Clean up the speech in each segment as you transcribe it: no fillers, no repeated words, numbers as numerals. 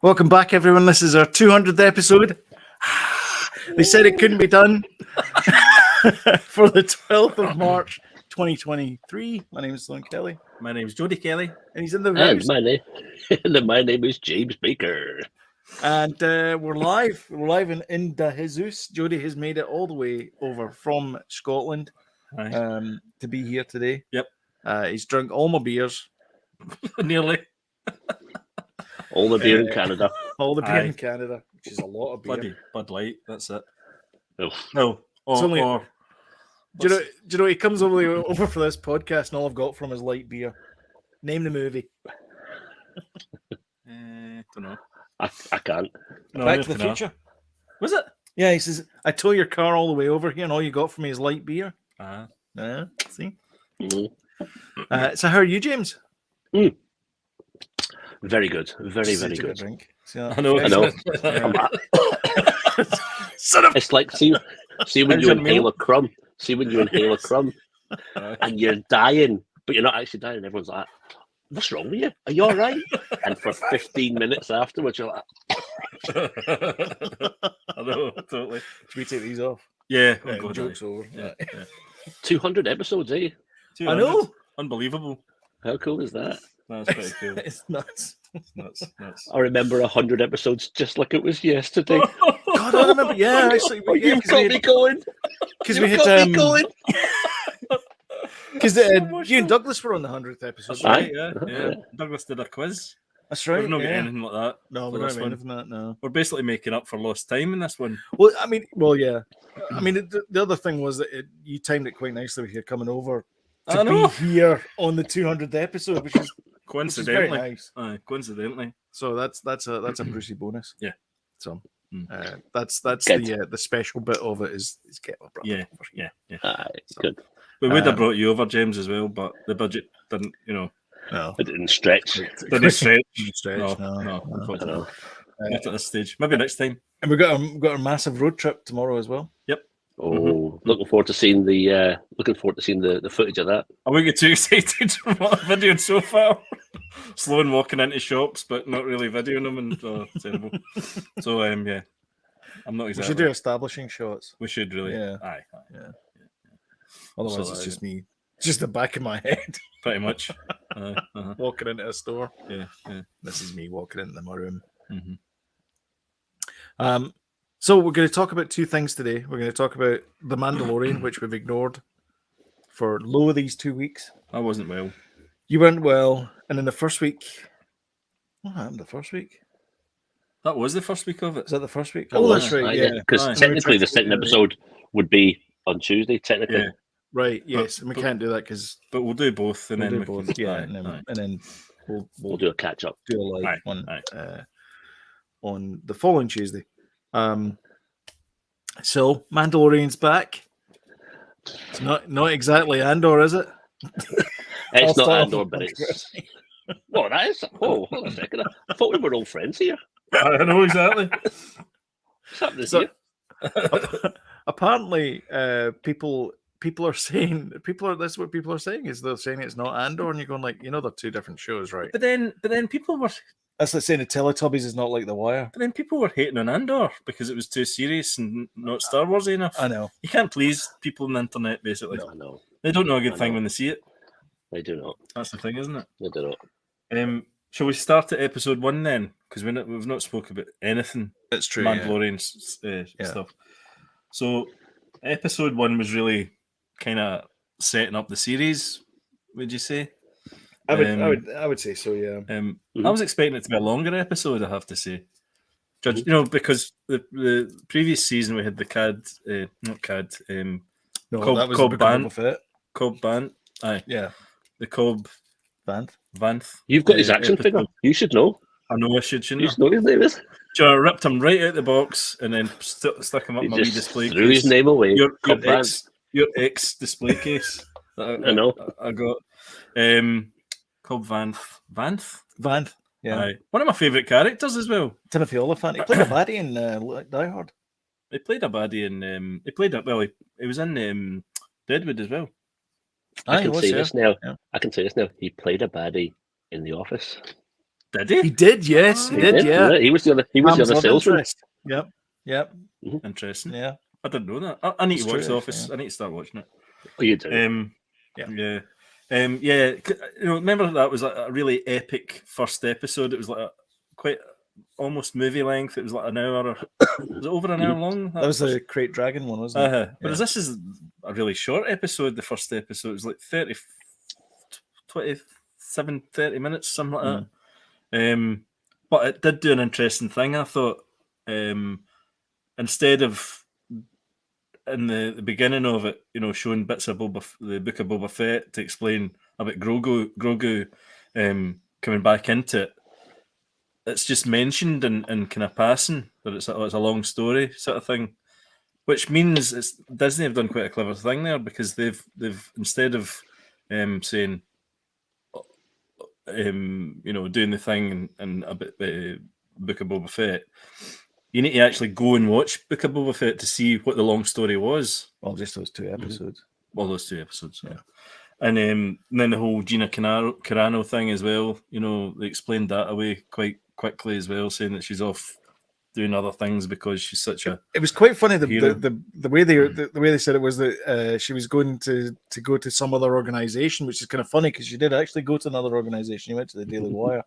Welcome back, everyone. This is our 200th episode. They said it couldn't be done for the 12th of March, 2023. My name is Sloan Kelly. My name's Jody Kelly. And he's in the And house. my name is James Baker. And we're live. We're live in De Jesus. Jody has made it all the way over from Scotland to be here today. Yep. He's drunk all my beers. Nearly. All the beer in Canada. All the beer in Canada, which is a lot of beer. Bloody Bud Light, that's it. Oh. No. Do you know he comes over for this podcast and all I've got from is light beer. Name the movie. Don't know. I can't. No, Back to the Future. Was it? Yeah, he says, I tow your car all the way over here and all you got for me is light beer. See? Mm. So how are you, James? Very good. Very good. Drink. I know. It's like see when you inhale a crumb. See when you inhale a crumb and you're dying, but you're not actually dying. And everyone's like, "What's wrong with you? Are you all right?" And for 15 minutes afterwards, you're like, I know, totally. Should we take these off? Yeah. Joke's over. Yeah. 200 episodes, eh? 200. I know. Unbelievable. How cool is that? That's pretty cool. It's nuts. Nuts. I remember 100 episodes just like it was yesterday. God, I remember. Yeah, actually, You've got me going. Because we had because you and Douglas were on the 100th episode. That's right. Yeah. Douglas did a quiz. That's right. We've not got anything like that. No, we're not anything like that. No. We're basically making up for lost time in this one. Well, yeah. I mean, the other thing was that you timed it quite nicely with you coming over to be here on the 200th episode, which is coincidentally very nice. Coincidentally. So that's a Brucey bonus. Yeah. So that's the special bit of it is get my brother. Yeah. So, Good. We would have brought you over, James, as well, but the budget didn't, No, it didn't stretch. Didn't stretch. No. Unfortunately. Not at this stage. Maybe next time. And we've got a massive road trip tomorrow as well. Yep. Oh, looking forward to seeing the footage of that. I won't get too excited for what I've videoed so far. Sloan walking into shops, but not really videoing them, and terrible. So yeah, I'm not exactly. We should do establishing shots. We should really. Yeah. Aye. Otherwise, it's just me, just the back of my head, pretty much. Walking into a store. Yeah. This is me walking into my room. Mm-hmm. So we're going to talk about two things today. We're going to talk about The Mandalorian, which we've ignored for these 2 weeks. I wasn't well. You weren't well, and in the first week, what happened the first week? That was the first week of it. Is that the first week? Oh, that's right. Yeah, because technically the second episode would be on Tuesday. Technically, yeah. Right. Yes, and we can't do that because. But we'll do both, and then do both. Yeah, and then we'll do a catch up. Do a live one on the following Tuesday. So Mandalorian's back. It's not exactly Andor, is it? It's not Andor, but it's. Oh, that is. Oh, hold on a second. I thought we were all friends here. I know exactly. What's happening here? Apparently, people are saying that's what people are saying is they're saying it's not Andor, and you're going like, they're two different shows, right? But then people were. That's like saying the Teletubbies is not like The Wire. But then people were hating on Andor because it was too serious and not Star Warsy enough. I know. You can't please people on the internet, basically. No, I know. They don't know a good thing when they see it. They do not. That's the thing, isn't it? They do not. Shall we start at episode 1 then? Because we've not spoke about anything. It's true. Mandalorian stuff. So episode 1 was really kind of setting up the series. Would you say? I would say so. Yeah. I was expecting it to be a longer episode. I have to say, because the previous season we had the Cobb Bant. Aye. Yeah. The Cobb Vanth. You've got his action figure. You should know. I know I should, shouldn't I? You should know his name is. I ripped him right out the box and then stuck him up my wee display case. Threw his name away. Your ex display case. I know. I got Cobb Vanth. Yeah. Aye. One of my favourite characters as well. Timothy Oliphant. He played a baddie in Die Hard. He played a baddie in. He was in Deadwood as well. I can say this now. Yeah. I can say this now. He played a baddie in The Office. Did he? He did, yes, he did, yeah. He was the other. He was the Ham's other love salesman. interest. Yep. Interesting. Yeah. I didn't know that. I need It's to watch true, The Office. yeah. I need to start watching it. Oh, you do. Yeah. Remember that was a really epic first episode. It was like quite almost movie length. It was like an hour. Was it over an hour long? That was the Crate Dragon one, wasn't it? Whereas this is a really short episode. The first episode it was like 30 minutes, something like that. But it did do an interesting thing. I thought instead of in the beginning of it, showing bits of the book of Boba Fett to explain about Grogu coming back into it, it's just mentioned in kind of passing that it's a long story sort of thing, which means Disney have done quite a clever thing there, because they've instead of saying doing the thing and a bit the book of Boba Fett, you need to actually go and watch Book of Boba Fett to see what the long story was. Well, just those 2 episodes. Well, those 2 episodes, yeah. And then the whole Gina Carano thing as well. They explained that away quite quickly as well, saying that she's off doing other things because she's such a. It was quite funny the way they said it was that she was going to go to some other organization, which is kind of funny because she did actually go to another organization. She went to the Daily Wire.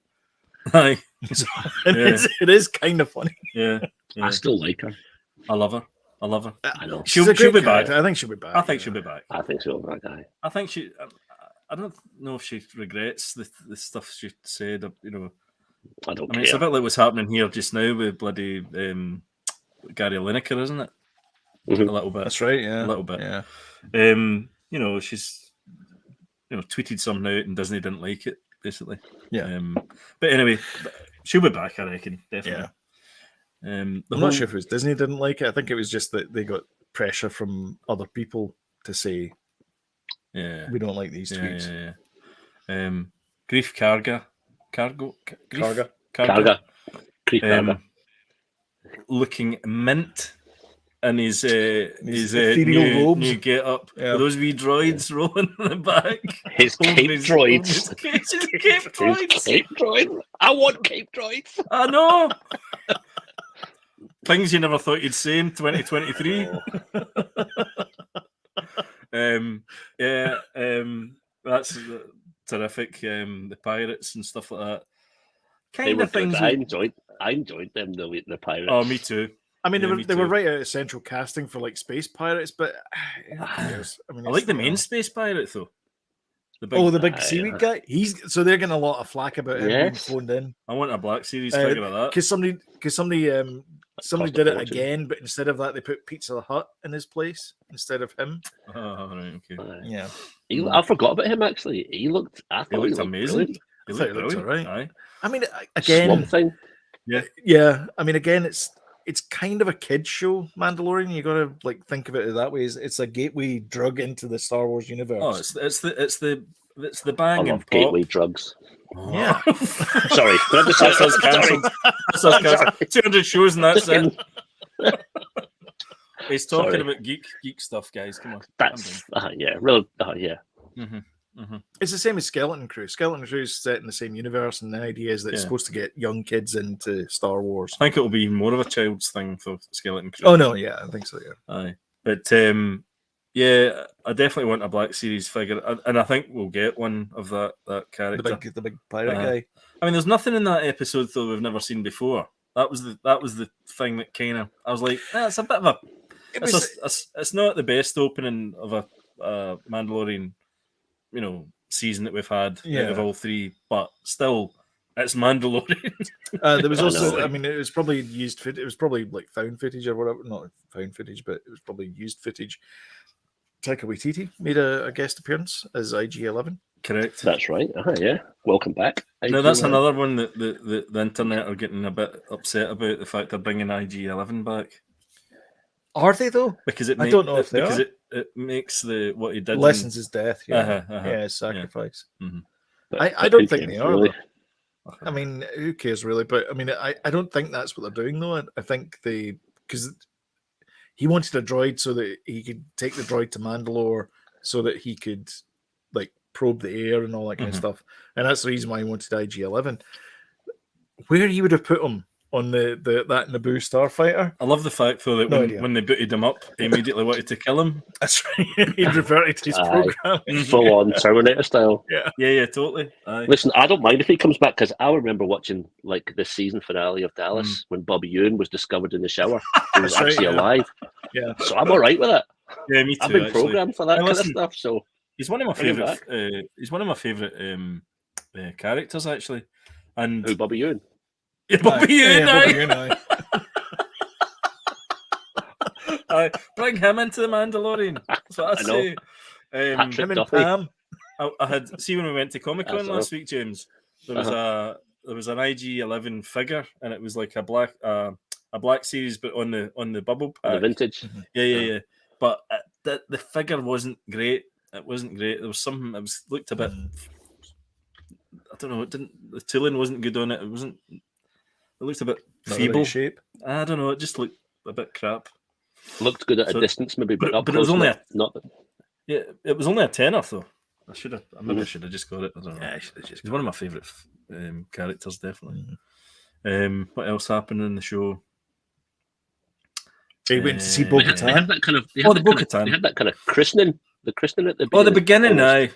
Aye. It is kind of funny. Yeah. I still like her. I love her. I know. She'll be back. I think she'll be back. I think she'll be back. I think she'll be back. I think she. I don't know if she regrets the stuff she said. I don't care. It's a bit like what's happening here just now with bloody Gary Lineker, isn't it? A little bit. That's right. Yeah. A little bit. Yeah. She's tweeted something out and Disney didn't like it, basically. Yeah. But anyway, she'll be back, I reckon, definitely. Yeah. I'm not sure if it was Disney didn't like it. I think it was just that they got pressure from other people to say, we don't like these tweets. Grief Karga. Looking mint in his new get up. Yeah. Those wee droids rolling in the back. His cape droids. His cape droids. I want cape droids. I know. Things you never thought you'd say in 2023. That's terrific. The pirates and stuff like that. Kind of things. I enjoyed them. The pirates. Oh, me too. I mean, they were right out of central casting for like space pirates, but I like the main space pirate though. The big seaweed guy. So they're getting a lot of flack about him being phoned in. I want a Black Series figure of that because somebody did it again, but instead of that, they put Pizza Hut in his place instead of him. Oh, right, okay. Yeah, I forgot about him actually. He looked amazing. He looked all right. Aye. I mean, again, yeah. I mean, again, it's kind of a kids show, Mandalorian. You got to like think of it that way. It's a gateway drug into the Star Wars universe. Oh, it's the bang. I love gateway drugs. Oh. Yeah. Sorry, that's us cancelled. 200 shows and that's it. He's talking about geek stuff, guys. Come on. That's real. Yeah. Mm-hmm. Mm-hmm. It's the same as Skeleton Crew. Skeleton Crew is set in the same universe, and the idea is that it's supposed to get young kids into Star Wars. I think it'll be more of a child's thing for Skeleton Crew. Oh no, yeah, I think so. Yeah. Aye, but I definitely want a Black Series figure, and I think we'll get one of that character, the big pirate guy. I mean, there's nothing in that episode though we've never seen before. That was the thing that kind of I was like, it's a bit of a. It's not the best opening of a Mandalorian, season that we've had out of all three, but still, it's Mandalorian. There was also, I mean, it was probably used. It was probably like found footage or whatever. Not found footage, but it was probably used footage. Taika Waititi made a guest appearance as IG-11. Correct. That's right. Yeah. Welcome back. No, that's another one that the internet are getting a bit upset about, the fact they're bringing IG-11 back. Are they though? Because I don't know if they because are. It makes what he did lessens his death. Yeah, his sacrifice. Yeah. Mm-hmm. I don't think they are. Really? I mean, who cares really? But I mean, I don't think that's what they're doing though. I think because he wanted a droid so that he could take the droid to Mandalore so that he could like probe the air and all that kind of stuff. And that's the reason why he wanted IG-11. where he would have put him on that Naboo starfighter. I love the fact though that when they booted him up, he immediately wanted to kill him. That's right. He reverted to his program, full on Terminator style. Yeah, totally. Aye. Listen, I don't mind if he comes back because I remember watching like the season finale of Dallas when Bobby Ewan was discovered in the shower. He was actually alive. Yeah, so I'm all right with it. Yeah, me too. I've been programmed for that kind of stuff. So he's one of my favorite. He's one of my favorite characters actually. And who, Bobby Ewan? Yeah, Bobby Ewan. Bring him into the Mandalorian. That's what I say. Him and Pam. I had when we went to Comic-Con last week, James. There was an IG-11 figure, and it was like a black series, but on the bubble pack. The vintage. Yeah. But the figure wasn't great. It wasn't great. There was something. It looked a bit. I don't know. The tooling wasn't good on it. It wasn't. It looked a bit feeble. Right shape. I don't know. It just looked a bit crap. Looked good at a distance, maybe, but it was only it was only a tenner though. I should have just got it. I don't know. Yeah, he's one of my favourite characters, definitely. What else happened in the show? They went to see Bo-Katan. They had that kind of. They had that kind of christening. The christening at the beginning. The beginning, aye.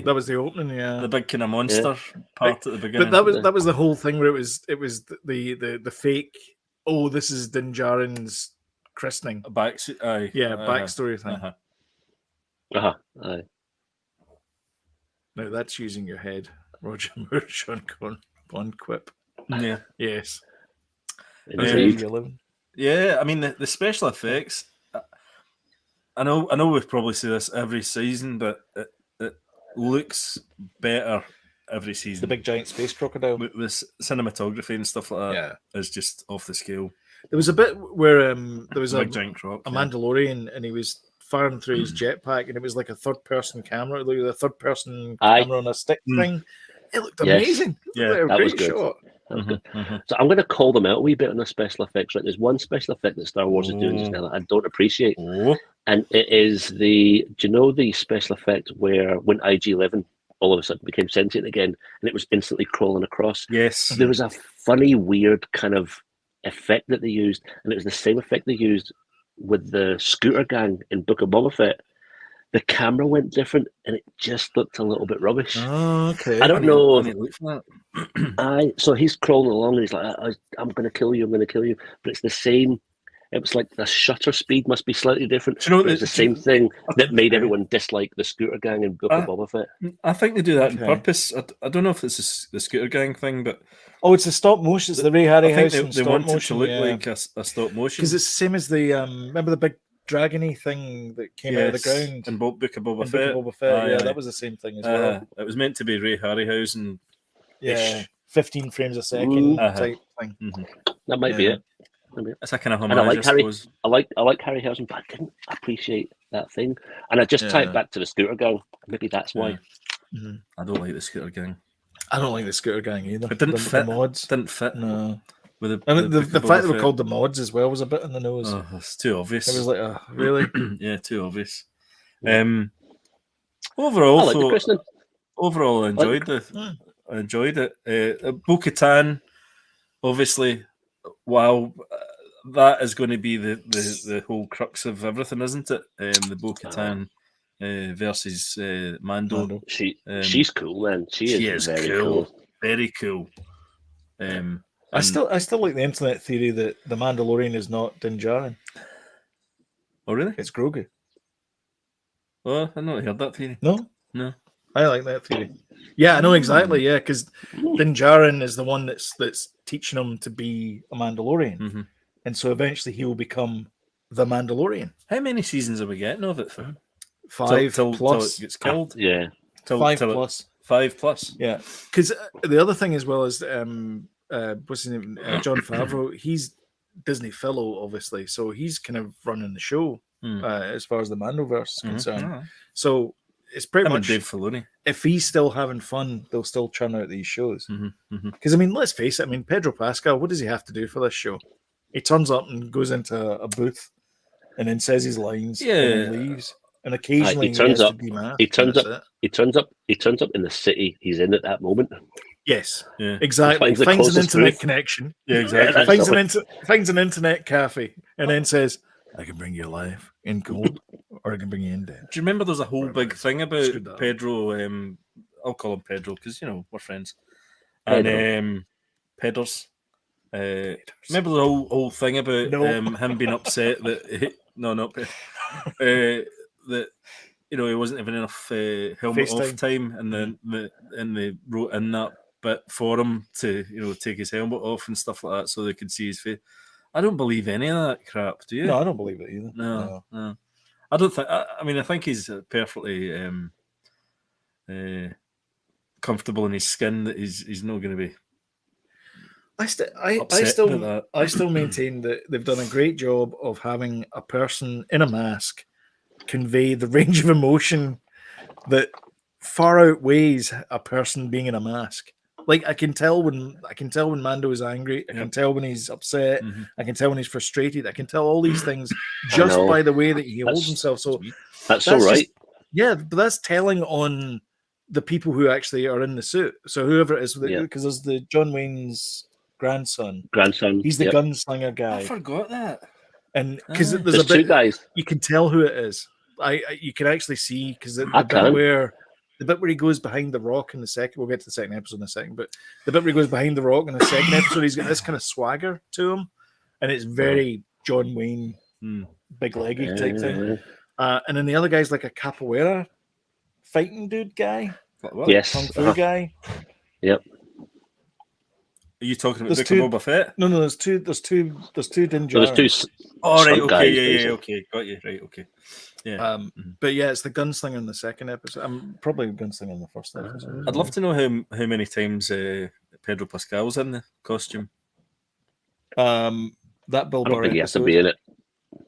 That was the opening, yeah. The big kind of monster part at the beginning. But that was the whole thing where it was the fake. Oh, this is Din Djarin's christening. A backstory, aye. Yeah, backstory thing. Aye. Now that's using your head, Roger Moore, Sean Bond quip. Yeah. Yes. Yeah, I mean the special effects. I know we probably say this every season, but it looks better every season. The big giant space crocodile with cinematography and stuff like that is just off the scale. There was a bit where there was a giant croc, a Mandalorian, and he was firing through his jetpack, and it was like a third-person camera. It looked like a third-person camera on a stick thing. It looked amazing. That was good. Shot. So I'm going to call them out a wee bit on the special effects. Right, there's one special effect that Star Wars is doing just now that I don't appreciate, and it is the. Do you know the special effect where when IG-11 all of a sudden became sentient again, and it was instantly crawling across? Yes, there was a funny, weird kind of effect that they used, and it was the same effect they used with the scooter gang in Book of Boba Fett. The camera went different, and it just looked a little bit rubbish. Oh, okay. I don't know. So he's crawling along, and he's like, "I'm going to kill you. I'm going to kill you." But it's the same. It was like the shutter speed must be slightly different. It's the same thing that made everyone dislike the scooter gang in Book of Boba Fett. I think they do that on purpose. I don't know if it's the scooter gang thing, but it's the stop motion. It's the Ray Harryhausen they want it to look like a stop motion because it's the same as the remember the big dragony thing that came out of the ground in Book of Boba Fett. That was the same thing as well. It was meant to be Ray Harryhausen. 15 frames a second type thing. That might be it. It's a kind of homage, I like Harryhausen, but I didn't appreciate that thing, and I just tied back to the scooter gang. Maybe that's why. I don't like the scooter gang. I don't like the scooter gang either. It didn't fit. The mods didn't fit. No. With the fact they were called the mods as well was a bit on the nose. Oh, it's too obvious. It was like, really? Yeah, too obvious. Overall, I enjoyed it. Bo-Katan, obviously. Wow, that is going to be the whole crux of everything, isn't it? The Bo-Katan versus Mando. She's cool, man. She is very cool. Very cool. I still like the internet theory that the Mandalorian is not Din Djarin. Oh, really? It's Grogu. Oh, I've not heard that theory. No. I like that theory. Yeah, I know exactly. Yeah, because Din Djarin is the one that's teaching him to be a Mandalorian, and so eventually he will become the Mandalorian. How many seasons are we getting of it for? 5 till plus. It gets killed. Yeah, 5 plus. 5 plus. Yeah, because the other thing as well is what's his name? Jon Favreau. He's Disney fellow, obviously, so he's kind of running the show as far as the Mandoverse is concerned. So it's pretty much Dave Filoni. If he's still having fun, they'll still churn out these shows. Because I mean, let's face it. I mean, Pedro Pascal. What does he have to do for this show? He turns up and goes into a booth, and then says his lines. Yeah, and then leaves. And occasionally he turns up. To be mad, he turns up in the city he's in at that moment. Yes, Yeah, exactly. Finds an internet connection. Yeah, exactly. Finds an internet cafe, and then says, "I can bring you alive in cold, or I can bring you in dead." Do you remember there's a whole big thing about Pedro? Pedro. I'll call him Pedro because we're friends. Pedro. And Pedros. Remember the whole thing about him being upset that not that he wasn't having enough helmet off time, and then they wrote in that bit for him to take his helmet off and stuff like that so they could see his face. I don't believe any of that crap. Do you? No, I don't believe it either. No. I don't think. I mean, I think he's perfectly comfortable in his skin that he's not going to be. I still maintain that they've done a great job of having a person in a mask convey the range of emotion that far outweighs a person being in a mask. Like I can tell when Mando is angry. I can tell when he's upset. Mm-hmm. I can tell when he's frustrated. I can tell all these things just by the way that he holds himself. So that's so right. But that's telling on the people who actually are in the suit. So whoever it is, because there's the John Wayne's grandson. He's the gunslinger guy. I forgot that. And because there's a bit, two guys, you can tell who it is. You can actually see because the bit where he goes behind the rock in the second. We'll get to the second episode in a second, but the bit where he goes behind the rock in the second episode, he's got this kind of swagger to him, and it's very John Wayne, big leggy type thing. And then the other guy's like a capoeira fighting dude guy. What? Yes, kung fu guy. Yep. Are you talking about Book of Boba Fett? No, there's two Din Djarin. There's two. Oh, right, okay, yeah, okay, got you, right, okay, yeah. But yeah, it's the gunslinger in the second episode. I'm probably gunslinger in the first episode. I'd love to know how many times Pedro Pascal's in the costume. That Bill Burr. I don't think he has to be in it.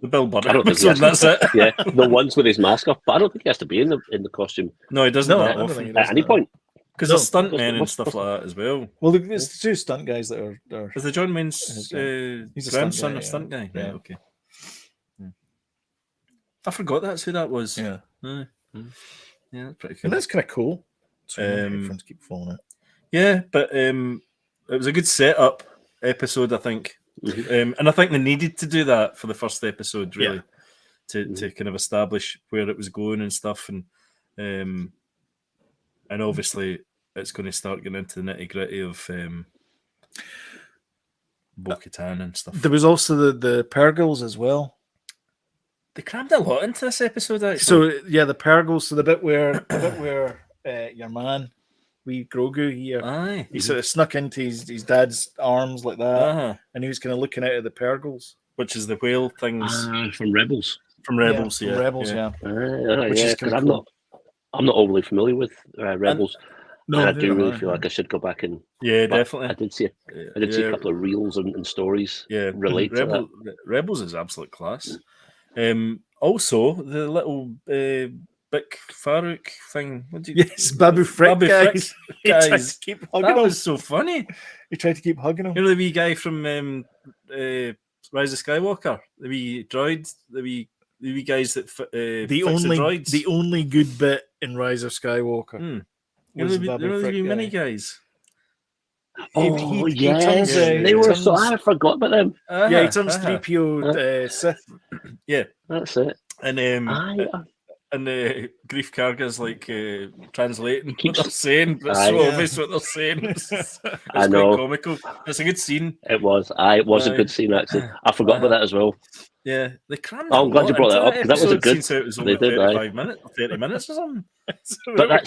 The Bill Burr. I don't think that's it. Yeah, the ones with his mask off, but I don't think he has to be in the costume. No, he doesn't. That often. At any point. Because there's stuntmen and stuff like that as well. Well, there's two stunt guys that are is the John Wayne's grandson a stunt guy? Yeah. Right, okay. I forgot that's who that was. Yeah. Yeah, that's pretty cool. And that's kind of cool. So friends keep following it. Yeah, but it was a good setup episode, I think. Mm-hmm. And I think they needed to do that for the first episode, really, to kind of establish where it was going and stuff. And obviously, it's going to start getting into the nitty-gritty of Bo-Katan and stuff. There was also the Purgles as well. They crammed a lot into this episode, actually. So yeah, the Purgles. So the bit where your man, wee Grogu, he sort of snuck into his dad's arms like that, and he was kind of looking out of the Purgles, which is the whale things from Rebels. From Rebels, yeah. Which is kind of cool. I'm not overly familiar with Rebels. No, and I do really feel like I should go back and definitely. I did see a couple of reels and stories. Yeah, relate to that. Rebels is absolute class. Also, the little Bic Farouk thing. Babu Frick guys. He tried to keep hugging him. That was so funny. He tried to keep hugging him. You know the wee guy from Rise of Skywalker, the wee droid, the wee guys that the only good bit in Rise of Skywalker. You know the wee mini guys. Yes, they were so. I forgot about them. He turns 3PO Sith. Yeah, that's it. And Grief Karga's like translating what they're saying, but it's so obvious what they're saying. It's quite comical. It's a good scene. It was. It was a good scene, actually. I forgot about that as well. Yeah, they crammed. I'm glad you brought that up because that was a good. It was only 35 minutes, 30 minutes or something. But that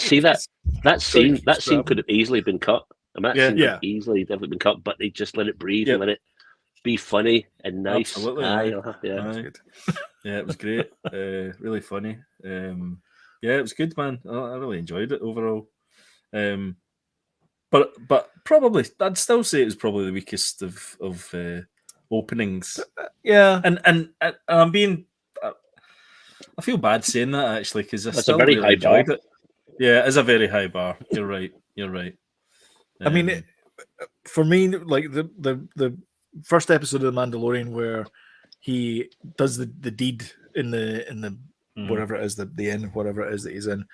scene could have easily been cut. And that scene could have easily definitely been cut, but they just let it breathe and let it be funny and nice. Absolutely. Yeah, it was great. Really funny. It was good, man. I really enjoyed it overall. But probably I'd still say it was probably the weakest of openings. And I'm being. I feel bad saying that actually because I still really enjoyed it. Yeah, it's a very high bar. You're right. I mean, for me, like the first episode of The Mandalorian where he does the deed in the wherever it is, the inn, whatever it is that he's in.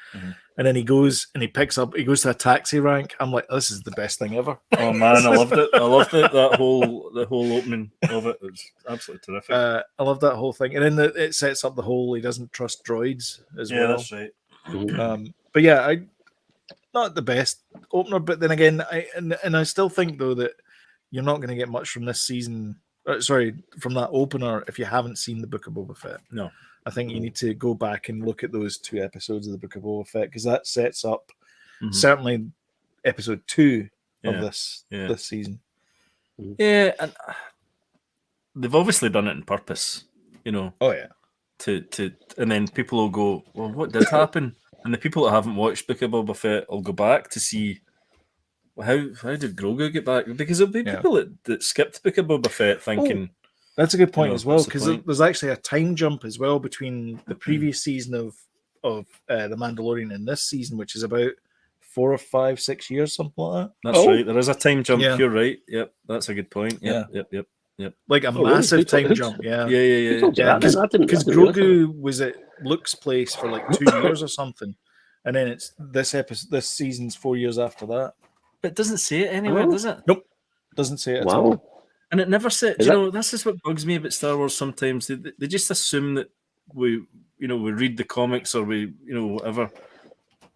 And then he goes to a taxi rank. I'm like, this is the best thing ever. Oh man, I loved it. I loved it. The whole opening of it was absolutely terrific. I love that whole thing. And then it sets up the whole he doesn't trust droids as well. Yeah, that's right. But yeah, not the best opener. But then again, I still think though that you're not going to get much from this season. From that opener if you haven't seen the Book of Boba Fett. No. I think you need to go back and look at those 2 episodes of the Book of Boba Fett because that sets up certainly episode 2 of this season. Yeah, and they've obviously done it on purpose, you know. Oh yeah. And then people will go, well, what did happen? And the people that haven't watched Book of Boba Fett will go back to see how did Grogu get back? Because there'll be people that skipped Book of Boba Fett thinking. That's a good point as well, because there's actually a time jump as well between the previous season of The Mandalorian and this season, which is about 4 or 5, 6 years, something like that. That's right. There is a time jump. Yeah. You're right. Yep, that's a good point. Yep. Like a massive time jump. Yeah. Because Grogu was at Luke's place for like 2 years or something, and then it's this season's 4 years after that. But it doesn't say it anywhere, does it? Nope, doesn't say it at all. And it never said. You know, this is what bugs me about Star Wars. Sometimes they just assume that we read the comics or whatever.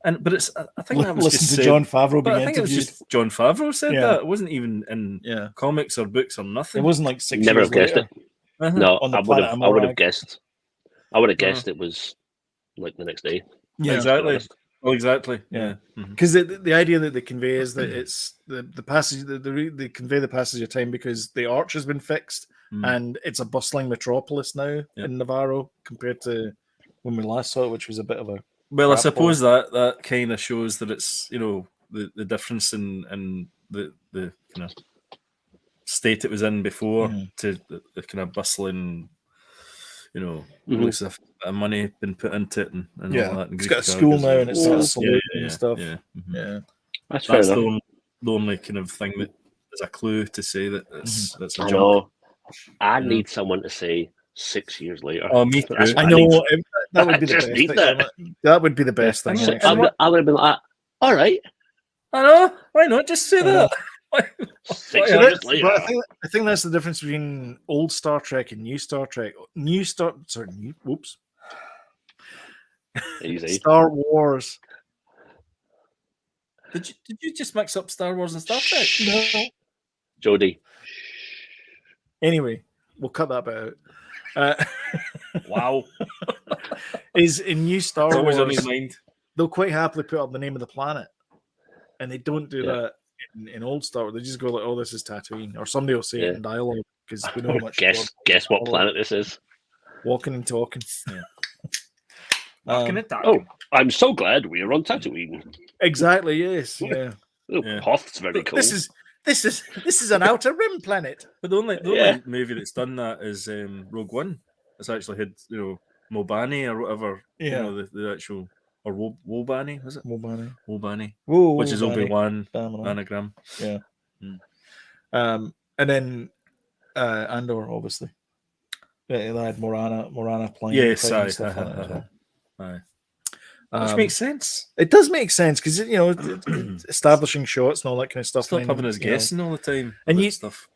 But it's. I think that was listen just to Jon Favreau being I think interviewed. It was just Jon Favreau said that. It wasn't even in comics or books or nothing. It wasn't like 6 Never years guessed later. it. No, I would have guessed. I would have guessed it was like the next day. Yeah, exactly. Oh, exactly. Yeah, because the idea that they convey is that it's the passage. They convey the passage of time because the arch has been fixed and it's a bustling metropolis now in Navarro compared to when we last saw it, which was a bit of a. Well, I suppose that kind of shows that it's the difference in the kind of state it was in before to the kind of bustling. Looks as if money been put into it and all that. And it's got a school now and it's got a saloon and stuff. Yeah. That's the only kind of thing that is a clue to say that that's a jump. I need someone to say 6 years later. Oh, me too. I know. That would be the best thing. That would be the best thing. I would have been like, all right. I know. Why not? Just say that. 6 years later. But I think that's the difference between old Star Trek and new Star Trek. Easy. Star Wars. Did you just mix up Star Wars and Star Trek? No. Jody. Anyway, we'll cut that bit out. Wow. Is in new Star Wars. Always on his mind. They'll quite happily put up the name of the planet, and they don't do that in old Star Wars. They just go like, "Oh, this is Tatooine," or somebody will say it in dialogue because we know much. Guess what planet this is? Walking and talking. Walking and talking. Oh, I'm so glad we are on Tatooine. Exactly. Yes. Yeah. Hoth's very cool. This is an outer rim planet. But the only movie that's done that is Rogue One. It's actually had Mobani or whatever. Yeah. The actual or Wobani, was it? Wobani. Which is Obi-Wan anagram. Yeah. And then Andor, obviously. They had Morana playing. Yes, stuff like that aye. Which makes sense. It does make sense because establishing shots and all that kind of stuff. Stop having us guessing all the time. And stuff.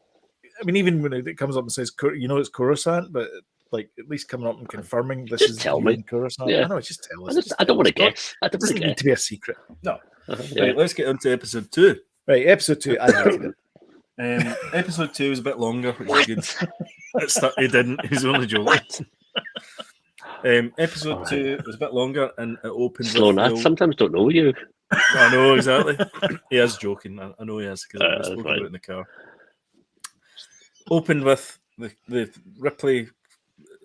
I mean, even when it comes up and says, it's Coruscant, but like at least coming up and confirming this is Coruscant. Yeah. I know, just tell us. I don't want to guess. It doesn't need to be a secret. No. Right, let's get on to episode 2. Right, episode 2. I liked it. Episode 2 was a bit longer, which is good. He didn't. He's only joking. Episode 2 was a bit longer and it opened. Slow enough. Sometimes don't know you. I know, exactly. He is joking. I know he is because I spoke about it in the car. Opened with the Ripley,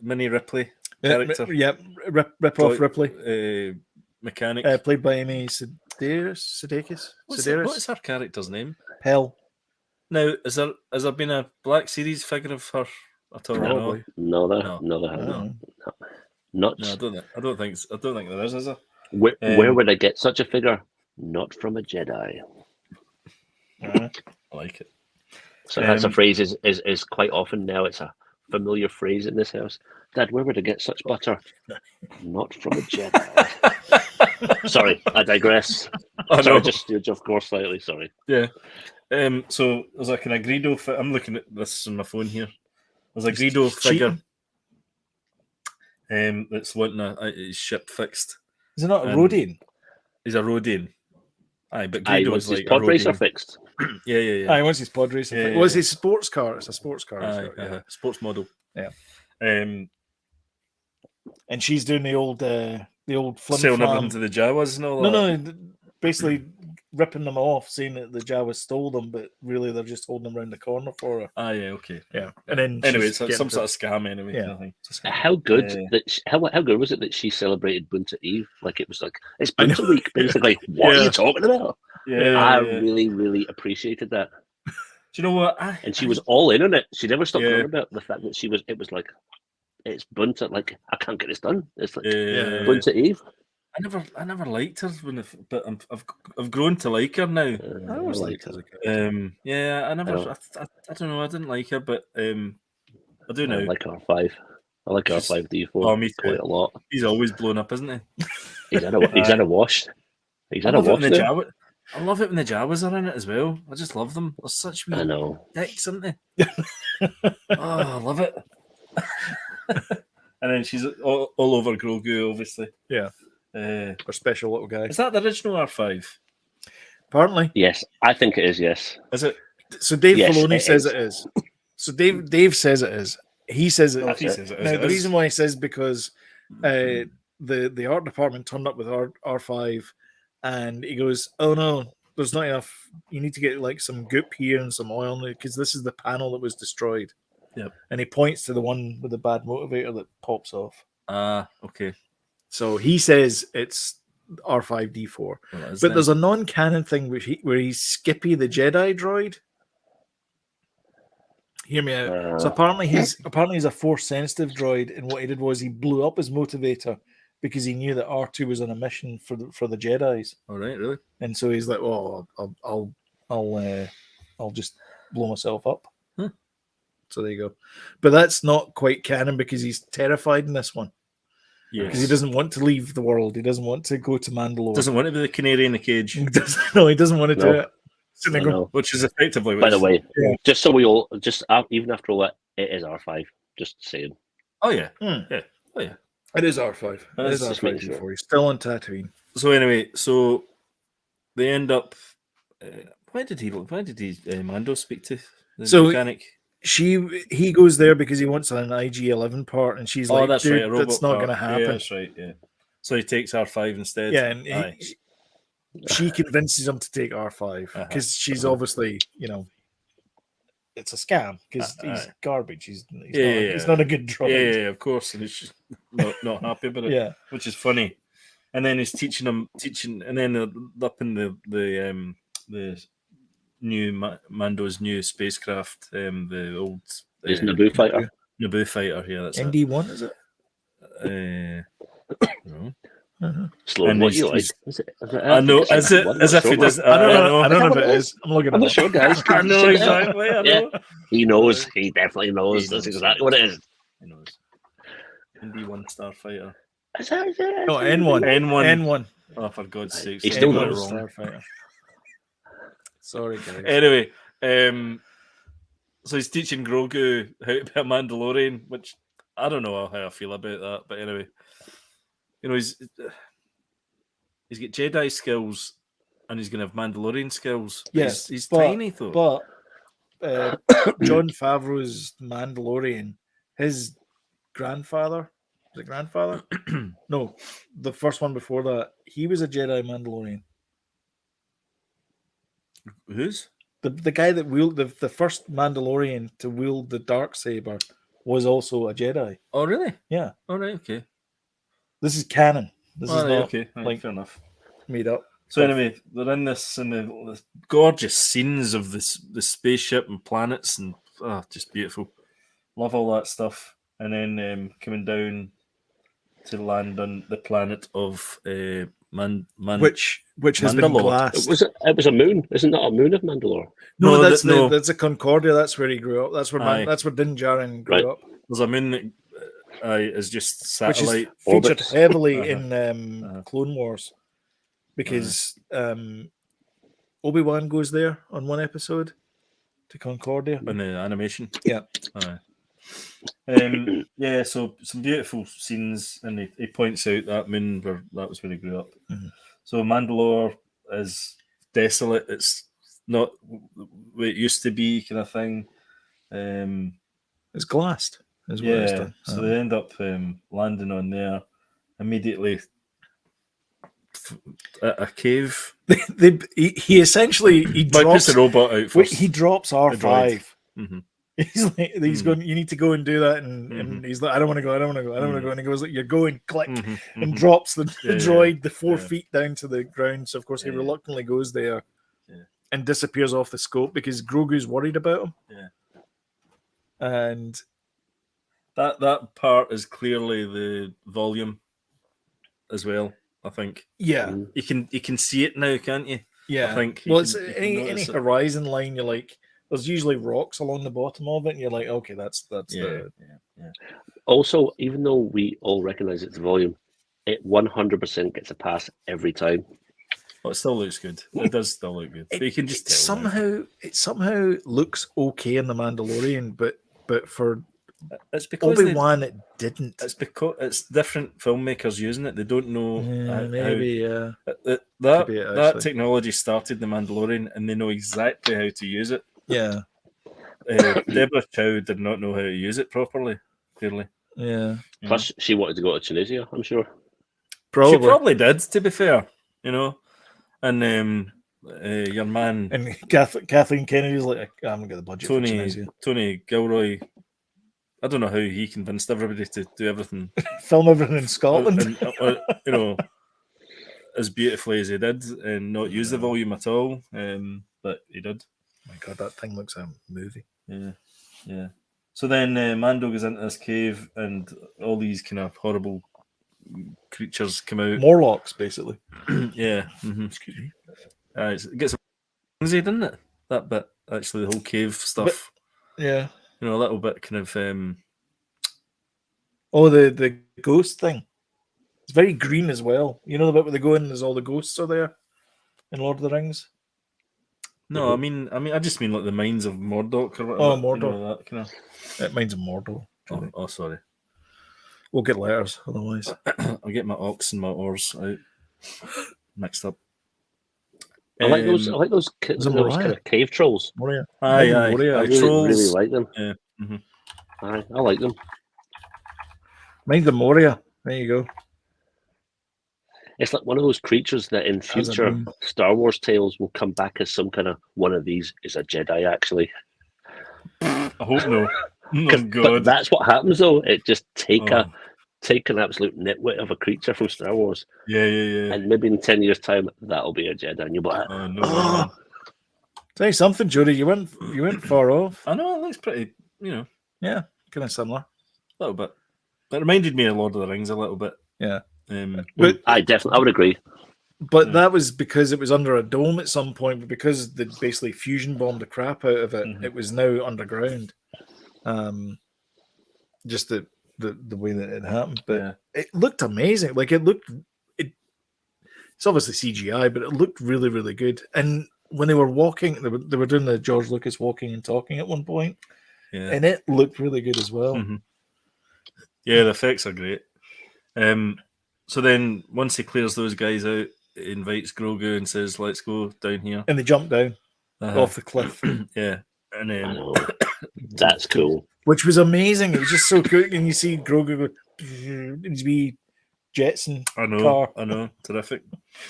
Mini Ripley character. Rip-off Ripley. Mechanic. Played by Amy Sedaris. What is her character's name? Hell. Now, has there been a Black Series figure of her at all? Probably. No, there hasn't. Not. No, I don't think there is there? Where would I get such a figure? Not from a Jedi. I like it. So that's a phrase is quite often now. It's a familiar phrase in this house. Dad, where would I get such butter? Not from a Jedi. Sorry, I digress. Oh, Sorry, no. just steered you off course slightly. Sorry. Yeah. So there's like an Greedo. I'm looking at this on my phone here. There's a Greedo figure. That's wanting his ship fixed. Is it not a Rodian? He's a Rodian. Aye, but Greedo is like pod racer fixed. Yeah. Aye, once his pod racer fixed. Well, it's his sports car. It's a sports car. Aye, sports model. Yeah. And she's doing the old selling everything to the Jawas and all that. No, basically ripping them off, saying that the Jawas stole them, but really they're just holding them around the corner for her. Ah, yeah, okay. Yeah. And then anyway, it's like some sort of scam anyway. Yeah. How good how good was it that she celebrated Bunta Eve? Like it was like it's Bunta week, basically. What are you talking about? I really, really appreciated that. Do you know what? And she was all in on it. She never stopped talking about the fact that it was like it's Bunta, like I can't get this done. It's like Bunta Eve. I never liked her but I've grown to like her now. I always liked her. Yeah, I don't know. I didn't like her, but I do now. I like R5. I like R5D4 quite a lot. He's always blown up, isn't he? He's had a wash. He's had a wash. I love it when the Jawas are in it as well. I just love them. They're such wee dicks, aren't they? I love it. And then she's all over Grogu, obviously. Yeah. Our special little guy. Is that the original R5? Apparently. Yes, I think it is, yes. Is it? So Dave Filoni says it is. So Dave says it is. He says it is. Now, the reason why he says because the art department turned up with R5 and he goes, oh no, there's not enough. You need to get like some goop here and some oil because this is the panel that was destroyed. Yep. And he points to the one with the bad motivator that pops off. Okay. So he says it's R5D4. Well, but there's a non-canon thing where he's Skippy the Jedi droid. Hear me out. So apparently he's a force sensitive droid, and what he did was he blew up his motivator because he knew that R2 was on a mission for the Jedis. All right, really? And so he's like, "Oh, I'll just blow myself up." Huh. So there you go. But that's not quite canon because he's terrified in this one. Yeah, because he doesn't want to leave the world. He doesn't want to go to Mandalore. Doesn't want to be the canary in the cage. He doesn't want to do it. So which is effectively. By the way, just so we all, even after all that, it is R5. Just saying. Oh yeah, yeah. Oh yeah. It is R5. It is R5 before he's still on Tatooine. So anyway, they end up. Why did Mando speak to the mechanic? He goes there because he wants an IG-11 part, and she's like, that's dude, right, that's not going to happen. Yeah, that's right, yeah. So he takes R5 instead. Yeah, and she convinces him to take R5 because she's obviously, it's a scam because he's garbage. He's not a good droid. Yeah, of course, and he's not happy about it. Yeah, which is funny. And then he's teaching, and then up in the new Mando's new spacecraft, the old Naboo fighter. Naboo fighter, yeah, that's ND1, is it? No. Slow, what you like? I know, as if he does. I don't know if it is. I'm looking. I'm not sure, guys. I know exactly. I know. Yeah. He knows. He definitely knows. That's exactly what it is. He knows. ND1 Starfighter. No, N1. N1. Oh, for God's sake! He's still not wrong. Starfighter. Sorry, guys. Anyway, so he's teaching Grogu how to be a Mandalorian, which I don't know how I feel about that, but anyway, he's got Jedi skills and he's going to have Mandalorian skills. Yes, he's tiny though. But Jon Favreau's Mandalorian, his grandfather, was it grandfather? No, the first one before that, he was a Jedi Mandalorian. Who's? The guy that wielded the first Mandalorian to wield the Darksaber was also a Jedi. Oh, really? Yeah. All right. Okay. This is canon. This is not okay. Right, fair enough. Made up. So anyway, they're in this and the gorgeous scenes of the spaceship and planets and just beautiful. Love all that stuff. And then coming down to land on the planet of which has been glassed. It was a moon, isn't that a moon of Mandalore? No, that's a Concordia. That's where he grew up. That's where that's where Din Djarin grew up. There's a moon that is just satellite, which is featured heavily in Clone Wars, because Obi-Wan goes there on one episode to Concordia in the animation. Yeah. So some beautiful scenes, and he points out that moon that was where he grew up. Mm-hmm. So Mandalore is desolate. It's not what it used to be, kind of thing. It's glassed. Is what it's done. So they end up landing on there immediately. A cave. He essentially drops the robot out first. He drops R5. Mm-hmm. He's going. You need to go and do that, and he's like, I don't want to go. And he goes, like, you're going, click, and drops the droid 4 feet down to the ground. So of course he reluctantly goes there, and disappears off the scope because Grogu's worried about him. Yeah, and that part is clearly the volume as well. I think. Yeah, you can see it now, can't you? Yeah, I think. It's any horizon line. You're like, there's usually rocks along the bottom of it, and you're like, okay, that's yeah. Also, even though we all recognize it's volume, it 100% gets a pass every time. Well, it still looks good. It does still look good. But you can just tell it somehow looks okay in The Mandalorian, but for it's because Obi-Wan it didn't. It's because it's different filmmakers using it. They don't know that technology started The Mandalorian, and they know exactly how to use it. Yeah. Deborah Chow did not know how to use it properly, clearly. Yeah. Plus, she wanted to go to Tunisia, I'm sure. She probably did, to be fair, And your man... And Kathleen Kennedy's like, I'm going to get the budget for Tunisia. Tony Gilroy, I don't know how he convinced everybody to do everything. Film everything in Scotland. As beautifully as he did, and not use the volume at all. But he did. Oh my God, that thing looks like a movie. Yeah. So then Mando goes into this cave, and all these kind of horrible creatures come out. Morlocks, basically. Yeah. Mm-hmm. Excuse me. It gets easy, doesn't it? That bit, actually, the whole cave stuff. Yeah. A little bit kind of... the ghost thing. It's very green as well. You know the bit where they go in, there's all the ghosts are there in Lord of the Rings? No, I mean, I just mean like the mines of Mordor or whatever. Oh, Mordor. That kind of... It mines of Mordor. Oh, sorry. We'll get letters otherwise. I'll get my ox and my oars out mixed up. I like those kind of cave trolls. Moria. Aye. I really like them. Yeah. Mm-hmm. Aye, I like them. Mind the Moria. There you go. It's like one of those creatures that in future Star Wars tales will come back as some kind of one of these is a Jedi, actually. I hope no. Oh, God. But that's what happens, though. It just take an absolute nitwit of a creature from Star Wars. Yeah. And maybe in 10 years' time, that'll be a Jedi, and you'll be like, no. Tell you something, Jody. You went far off. I know, it looks pretty, Yeah, kind of similar. A little bit. It reminded me of Lord of the Rings a little bit. Yeah. But I would agree. But that was because it was under a dome at some point, but because they basically fusion bombed the crap out of it, it was now underground. Just the way that it happened. But it looked amazing. Like it's obviously CGI, but it looked really, really good. And when they were walking, they were doing the George Lucas walking and talking at one point. Yeah. And it looked really good as well. Mm-hmm. Yeah, the effects are great. So then once he clears those guys out, he invites Grogu and says, let's go down here. And they jump down off the cliff. Yeah. And then that's cool. Which was amazing. It was just so cool. And you see Grogu go, his wee Jetson car. I know. Terrific.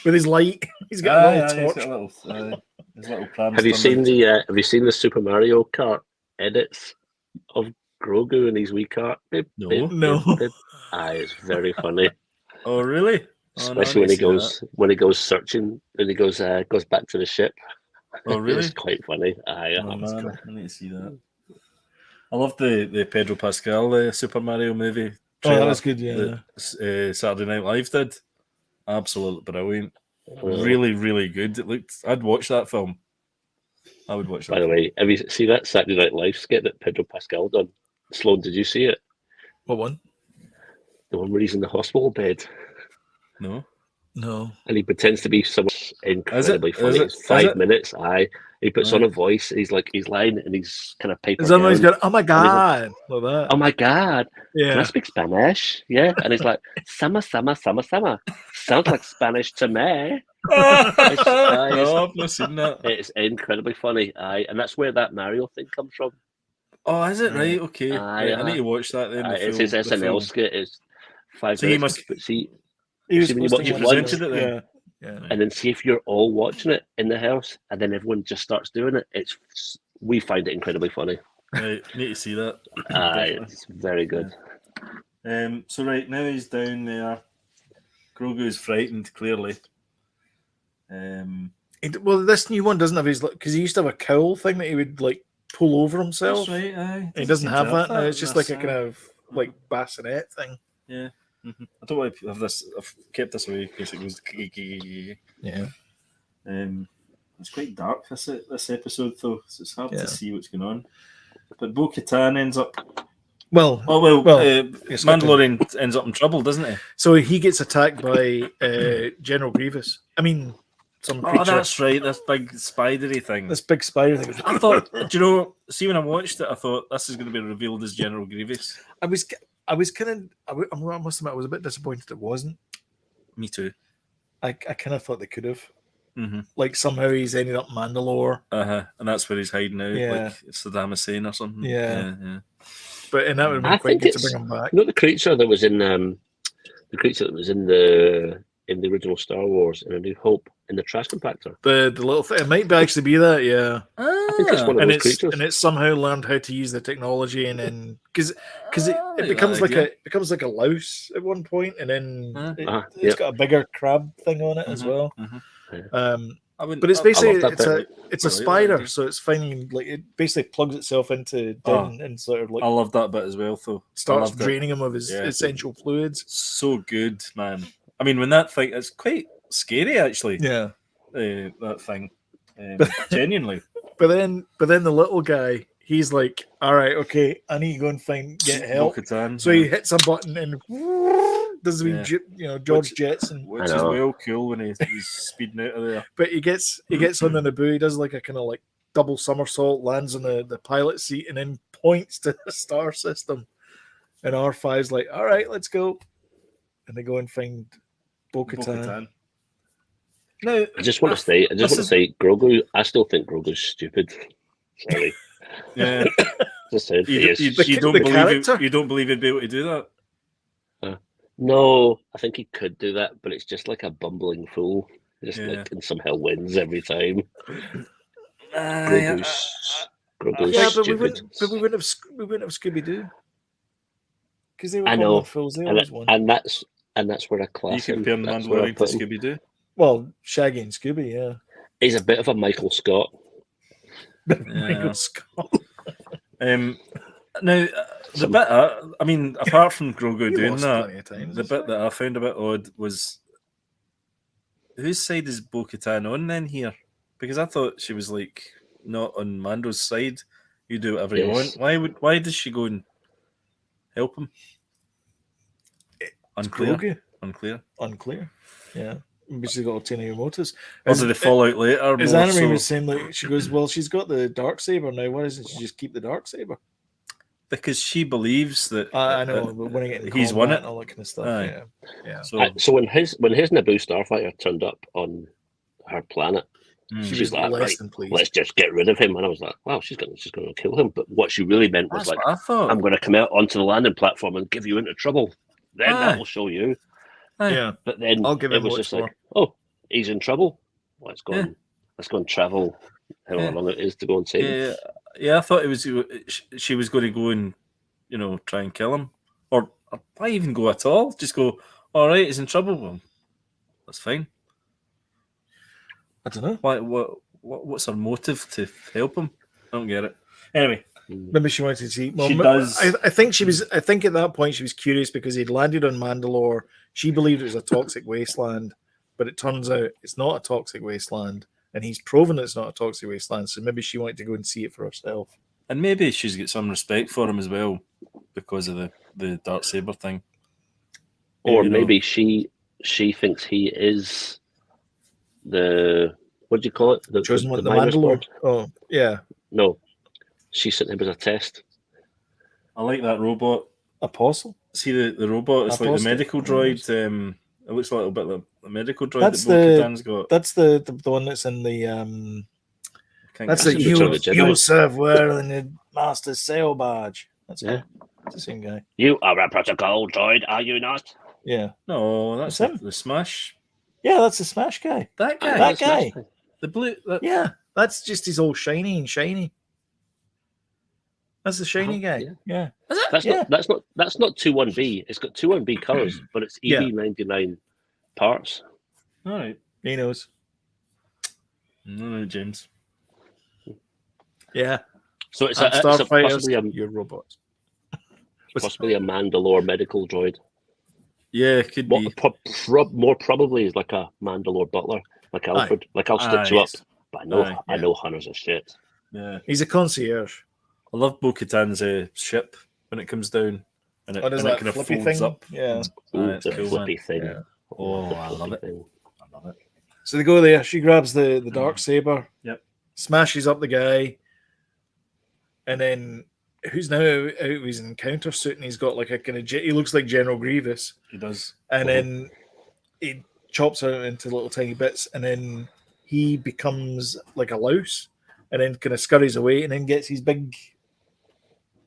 With his light. He's got a little torch. His little pram. Have you seen the Super Mario Kart edits of Grogu and his wee cart? No. It's very funny. Oh, really? Especially when he goes searching and he goes back to the ship. Oh, really? It's quite funny. I need to see that. I love the Pedro Pascal Super Mario movie. trailer. That was good. Yeah. That, Saturday Night Live did. Absolutely brilliant. Really, really good. I'd watch that film. I would watch that. By the way, have you seen that Saturday Night Live skit that Pedro Pascal done? Sloan, did you see it? What one? The one where he's in the hospital bed. No. And he pretends to be someone incredibly funny. It's 5 minutes. He puts on a voice. And he's lying and he's kind of paper. He's going, oh my God. Like that. Oh my God. Yeah. Can I speak Spanish? Yeah. And he's like, summer. Sounds like Spanish to me. No, I've not seen that. It's incredibly funny. And that's where that Mario thing comes from. Oh, is it? Right. Okay. Right, I need to watch that then. It's his SNL skit. It's 5 minutes. He was when you watch it once, yeah. And then see if you're all watching it in the house, and then everyone just starts doing it. We find it incredibly funny. Right, need to see that. It's very good. So right now he's down there. Grogu's frightened, clearly. Well, this new one doesn't have his, because he used to have a cowl thing that he would like pull over himself. That's right. Aye. He doesn't have that now. It's just like a kind of like bassinet thing. Yeah. Mm-hmm. I don't want to have this. I've kept this away because it goes. Yeah. It's quite dark this episode though, so it's hard to see what's going on. But Bo-Katan ends up. Mandalorian ends up in trouble, doesn't he? So he gets attacked by General Grievous. I mean, some creature. Oh, that's right. This big spidery thing. This big spider thing. I thought. Do you know? See, when I watched it, I thought this is going to be revealed as General Grievous. I must admit, I was a bit disappointed it wasn't. Me too. I kind of thought they could have. Mm-hmm. Like somehow he's ended up Mandalore. And that's where he's hiding out, yeah. like Saddam Hussein or something. Yeah. But that would have been quite good to bring him back. Not the creature that was in the original Star Wars in A New Hope in the trash compactor. The little thing. It might actually be that, yeah. I think it's one of those creatures. And it somehow learned how to use the technology, and then because it becomes like a louse at one point, and then it's got a bigger crab thing on it as well. But it's basically it's a spider, so it's finding like it basically plugs itself into Din and sort of like. I love that bit as well, though. Starts draining him of his essential fluids. So good, man. I mean, when that thing, it's quite scary actually. Yeah, that thing, genuinely. But then the little guy, he's like, "All right, okay, I need to go and get help." So he hits a button and does George Jetson, which is well cool when he's speeding out of there. But he gets on the Naboo. He does like a kind of like double somersault, lands on the pilot seat, and then points to the star system. And R5's like, "All right, let's go," and they go and find Bo-Katan. Now, I just want to say, Grogu. I still think Grogu's stupid. Sorry. Yeah. Just saying. You don't believe he'd be able to do that? No, I think he could do that, but it's just like a bumbling fool. And somehow wins every time. Grogu's but we stupid. wouldn't have Scooby Doo because they were bumbling fools. They always won. And that's where I class him. You compare Mandalorian to Scooby Doo. Well, Shaggy and Scooby, yeah. He's a bit of a Michael Scott. Michael Scott. Now, the bit, I mean, apart from Grogu doing that, the bit that I found a bit odd was whose side is Bo-Katan on then here? Because I thought she was like not on Mando's side. You do whatever you want. Why does she go and help him? Unclear. Yeah. Maybe she's got ulterior motives. Or did they fall out later? As Anime was saying, like, she goes, well, she's got the Darksaber now. Why doesn't she just keep the Darksaber? Because she believes that I know, but winning it in he's won it and all that kind of stuff. Yeah. So when his Naboo starfighter turned up on her planet, she was like, right, let's just get rid of him. And I was like, wow, she's going to kill him. But what she really meant was I'm going to come out onto the landing platform and give you into trouble. Then that will show you. Yeah, but then it was just like, oh, he's in trouble. Let's go and travel however long it is to go and save him. Yeah, I thought it was she was going to go and try and kill him, or why even go at all? Just go. All right, he's in trouble. Well, that's fine. I don't know. Why? What's her motive to help him? I don't get it. Anyway, Maybe she wanted to see. Well, she does. I think she was. I think at that point she was curious because he'd landed on Mandalore. She believed it was a toxic wasteland, but it turns out it's not a toxic wasteland, and he's proven it's not a toxic wasteland. So maybe she wanted to go and see it for herself. And maybe she's got some respect for him as well because of the Darksaber thing. Or maybe she thinks he is the, what do you call it? The Mandalore. Oh, yeah. No, she sent him as a test. I like that robot. Apostle? See the robot? It's Apostle. Like the medical droid. It looks a little bit like the medical droid that's that Bo-Katan's got. That's the one that's in the... That's the you serve well in the Master's Sail badge. That's it. It's the same guy. You are a protocol droid, are you not? Yeah. No, that's him. The Smash. Yeah, that's the Smash guy. That guy. That guy. The blue. Yeah, that's just his all shiny and shiny. That's the shiny guy. Yeah. That's not 21B. It's got 21B colors, but it's EV99 parts. All right. He knows. No, James. Yeah. So it's possibly your robots. Possibly a Mandalore medical droid. Yeah, it could be. More probably is like a Mandalore butler, like Alfred. Like I'll stitch you up, but I know hunters are shit. Yeah, he's a concierge. I love Bo-Katan's ship when it comes down and it kind of folds up. Yeah, it's a cool, flippy thing. Yeah. Oh, I love it. I love it. So they go there. She grabs the Darksaber. Yep. Smashes up the guy, and then who's now out of his encounter suit, and he's got like a kind of he looks like General Grievous. He does. And then he chops her into little tiny bits, and then he becomes like a louse, and then kind of scurries away, and then gets his big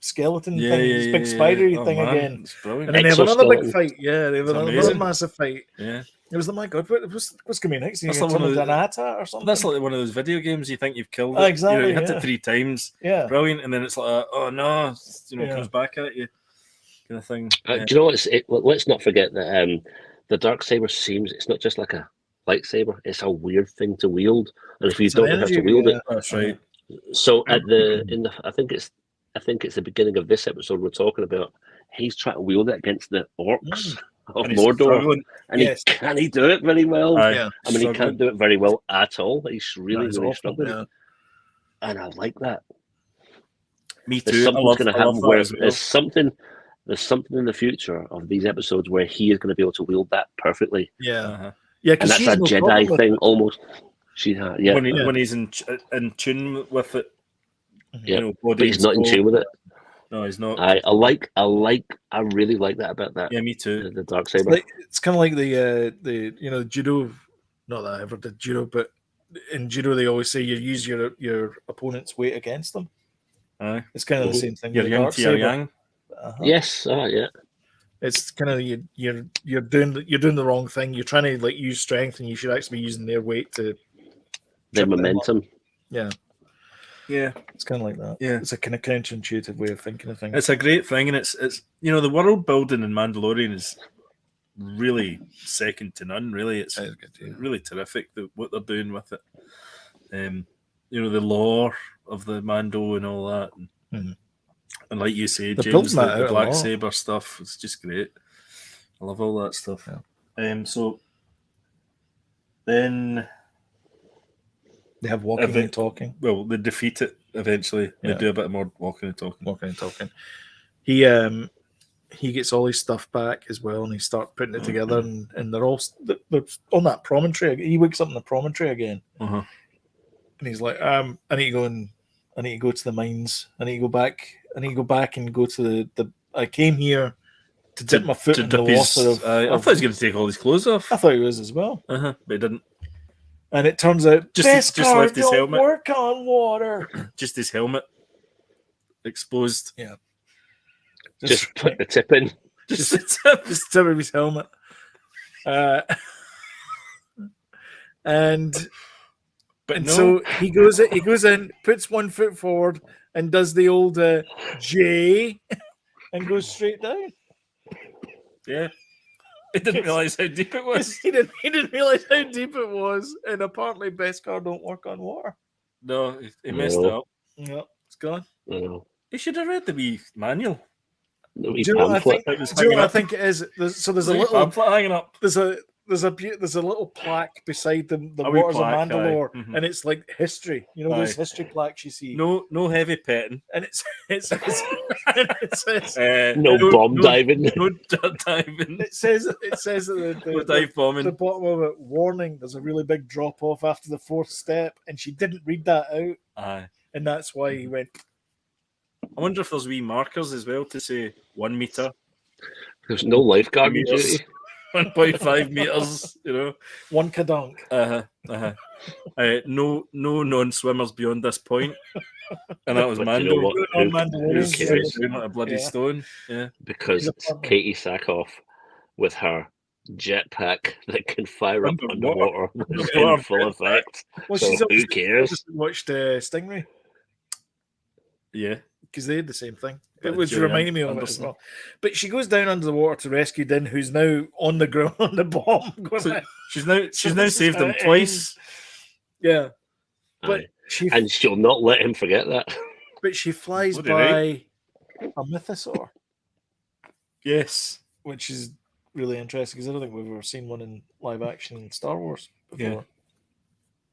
skeleton thing, his big spidery thing again. It's brilliant. And then they have another big fight. Yeah, they have another massive fight. Yeah. It was like, my God, what's going to be next? That's like an AT-AT or something? That's like one of those video games you think you've killed it. Exactly. You hit it 3 times. Yeah. Brilliant. And then it's like, oh no, comes back at you. Kind of thing. Do you know what? Let's not forget that the Darksaber it's not just like a lightsaber, it's a weird thing to wield. And if you don't know how to wield it. That's right. So I think it's the beginning of this episode we're talking about. He's trying to wield it against the orcs of Mordor, and can he do it very well? I mean, he can't do it very well at all. He's really struggling, and I like that. Me too. There's something's going to happen where there's something in the future of these episodes where he is going to be able to wield that perfectly. Yeah, and that's a Jedi thing almost. When he's in tune with it. But he's not in tune with it. No, he's not. I really like that about that. Yeah, me too. The Darksaber. It's kind of like the judo. Not that I ever did judo, but in judo they always say you use your opponent's weight against them. It's kind of the same thing. Your yang to your yang. Yes. Yeah. It's kind of you're doing the wrong thing. You're trying to like use strength, and you should actually be using their weight to their momentum. Yeah. Yeah, it's kind of like that. Yeah, it's a kind of counterintuitive way of thinking of things. It's a great thing, and it's the world building in Mandalorian is really second to none. Really, it's really terrific what they're doing with it. The lore of the Mando and all that, and like you say, James, the Black Saber stuff. It's just great. I love all that stuff. Yeah. So then. They have walking and talking. Well, they defeat it eventually. They do a bit more walking and talking. He gets all his stuff back as well, and he starts putting it together. And they're on that promontory. He wakes up in the promontory again, and he's like, "I need to go to the mines. I need to go back. And go to the. I came here to dip my foot in the water." I thought he was going to take all his clothes off. I thought he was as well. But he didn't. And it turns out just left his helmet. Work on water. Just his helmet exposed. Yeah. Just put the tip in. Just the tip of his helmet. So he goes in, puts one foot forward, and does the old J, and goes straight down. Yeah. He didn't realise how deep it was. He didn't realise how deep it was, and apparently Beskar don't work on water. No, he messed it up. No, it's gone. No. You should have read the wee manual. The wee Do you know what I pamphlet. think? Do you know what I think it is? There's a little pamphlet hanging up. There's a little plaque beside the A wee Waters plaque, of Mandalore, aye. Mhm. and it's like history. You know, those history plaques you see. No heavy petting. And it says No bomb diving. No diving. It says at the Dive bombing. the bottom of it, warning, there's a really big drop off after the 4th step, and she didn't read that out, Aye. and that's why he went. I wonder if there's wee markers as well to say 1 meter. There's no lifeguard meters, duty. 1.5 meters. You know, 1 kadonk. No non-swimmers beyond this point. And that was But Mando. you know what? Who Mandalorian cares? Doing like a bloody stone. Yeah. Because it's Katie Sackhoff with her jetpack that can fire up underwater in full effect. Well, so who cares? Watched Stingray. Yeah. Because they did the same thing. But It was Gillian reminding me of it as Anderson. well. But she goes down under the water to rescue Din, who's now on the ground on the bomb. So she's now saved him twice. Yeah. But Aye. And she'll not let him forget that. But she flies What did by a mythosaur, Yes. which is really interesting because I don't think we've ever seen one in live action in Star Wars before.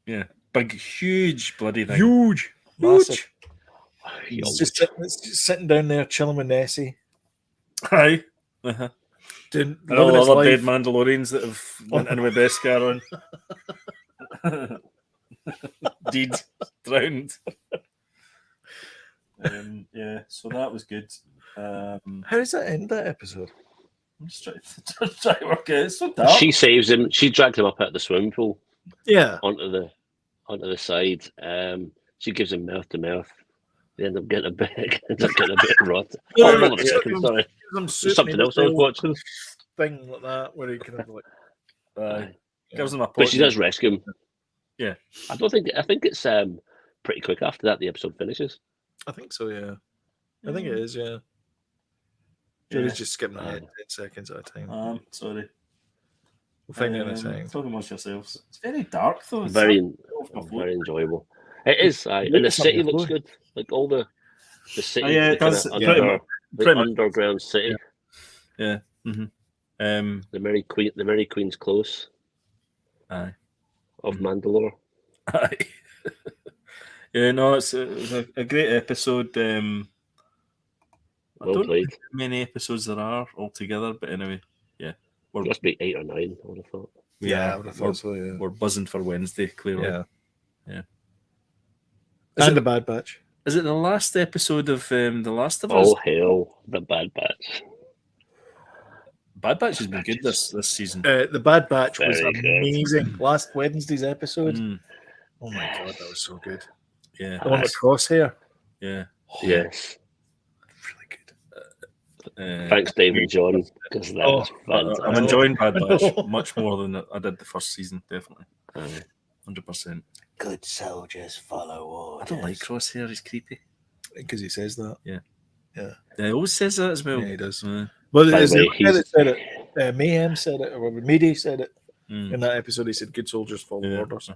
Yeah. Big, huge bloody thing. Huge. Massive. It's just sitting down there chilling with Nessie. Aye. Doing, And all living the his other life. dead Mandalorians that have went in with Beskar on. Deed. Drowned. Yeah, so that was good. How does that end that episode? I'm just trying to work it out. It's so dark. She saves him. She drags him up out of the swimming pool. Yeah. Onto the side. She gives him mouth to mouth. They end up getting a bit rot. Hold on a second, sorry. There's something else I was watching. Thing like that where he kind of like gives him a But she does rescue him. Yeah. I think it's pretty quick after that the episode finishes. I think so, yeah. I think it is, yeah. Jody's just skipping ahead 10 seconds at a time. Sorry. We'll find out in a second. Talk amongst yourselves. It's very dark though. It's Very enjoyable. It is, and the city looks good. Like all the city, it does. Underground city. Yeah. Mm-hmm. The Merry Queen's Close. Aye. Of Mandalore. Aye. Yeah, no, it's a great episode. I don't know how many episodes there are altogether, but anyway, yeah. Must be 8 or 9, I would have thought. Yeah, I would have thought so, yeah. We're buzzing for Wednesday, clearly. Yeah. And the Bad Batch. Is it the last episode of The Last of Us? Oh, hell, the Bad Batch. Bad Batch has been good this season. The Bad Batch was Very amazing. good. Last Wednesday's episode. Oh my God, that was so good. Yeah. The one with Crosshair. Yeah. Yes. Really good. Thanks, David John. Because that's fantastic. I'm enjoying Bad Batch much more than I did the first season, definitely. 100%. Good soldiers follow orders. I don't like Crosshair, he's creepy. Because he says that. Yeah. Yeah. He always says that as well. Yeah, he does. Well, By there's the way, the guy that said it. Mayhem said it, or Meaty said it. Mm. In that episode, he said, good soldiers follow orders.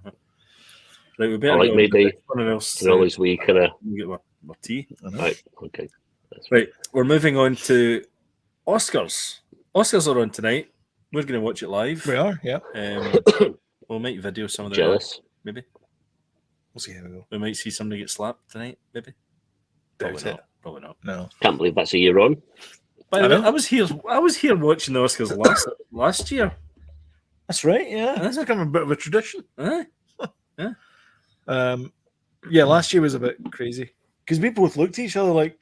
Right, we better like go maybe somewhere else. all these wee kind of... Get my tea. Right, okay. Right, we're moving on to Oscars. Oscars are on tonight. We're going to watch it live. We are, yeah. We might video some of the Jealous. maybe. We'll see how we go. We might see somebody get slapped tonight, maybe. Probably Doubt not. it. Probably not. No. Can't believe that's a year on. By the way, I was here watching the Oscars last year. That's right, yeah. That's become a bit of a tradition. Aye. Yeah. Yeah, last year was a bit crazy. Because we both looked at each other like,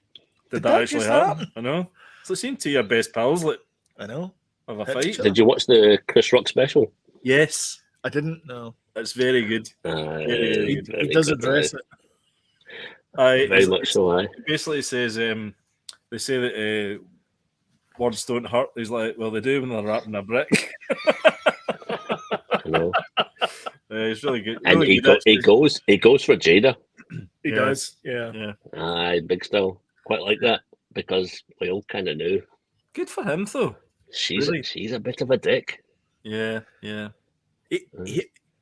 Did that actually happen? I know. So it seemed to your best pals like I know. have a Hit fight. each other. Did you watch the Chris Rock special? Yes. I didn't know. It's very good. He does address it. Very much so, aye. It basically says they say that words don't hurt. He's like, well, they do when they're wrapped in a brick. I know. It's really good. And Really he goes for Jada. He does, yeah. Aye, big still. Quite like that because we all kind of knew. Good for him, though. She's a bit of a dick. Yeah.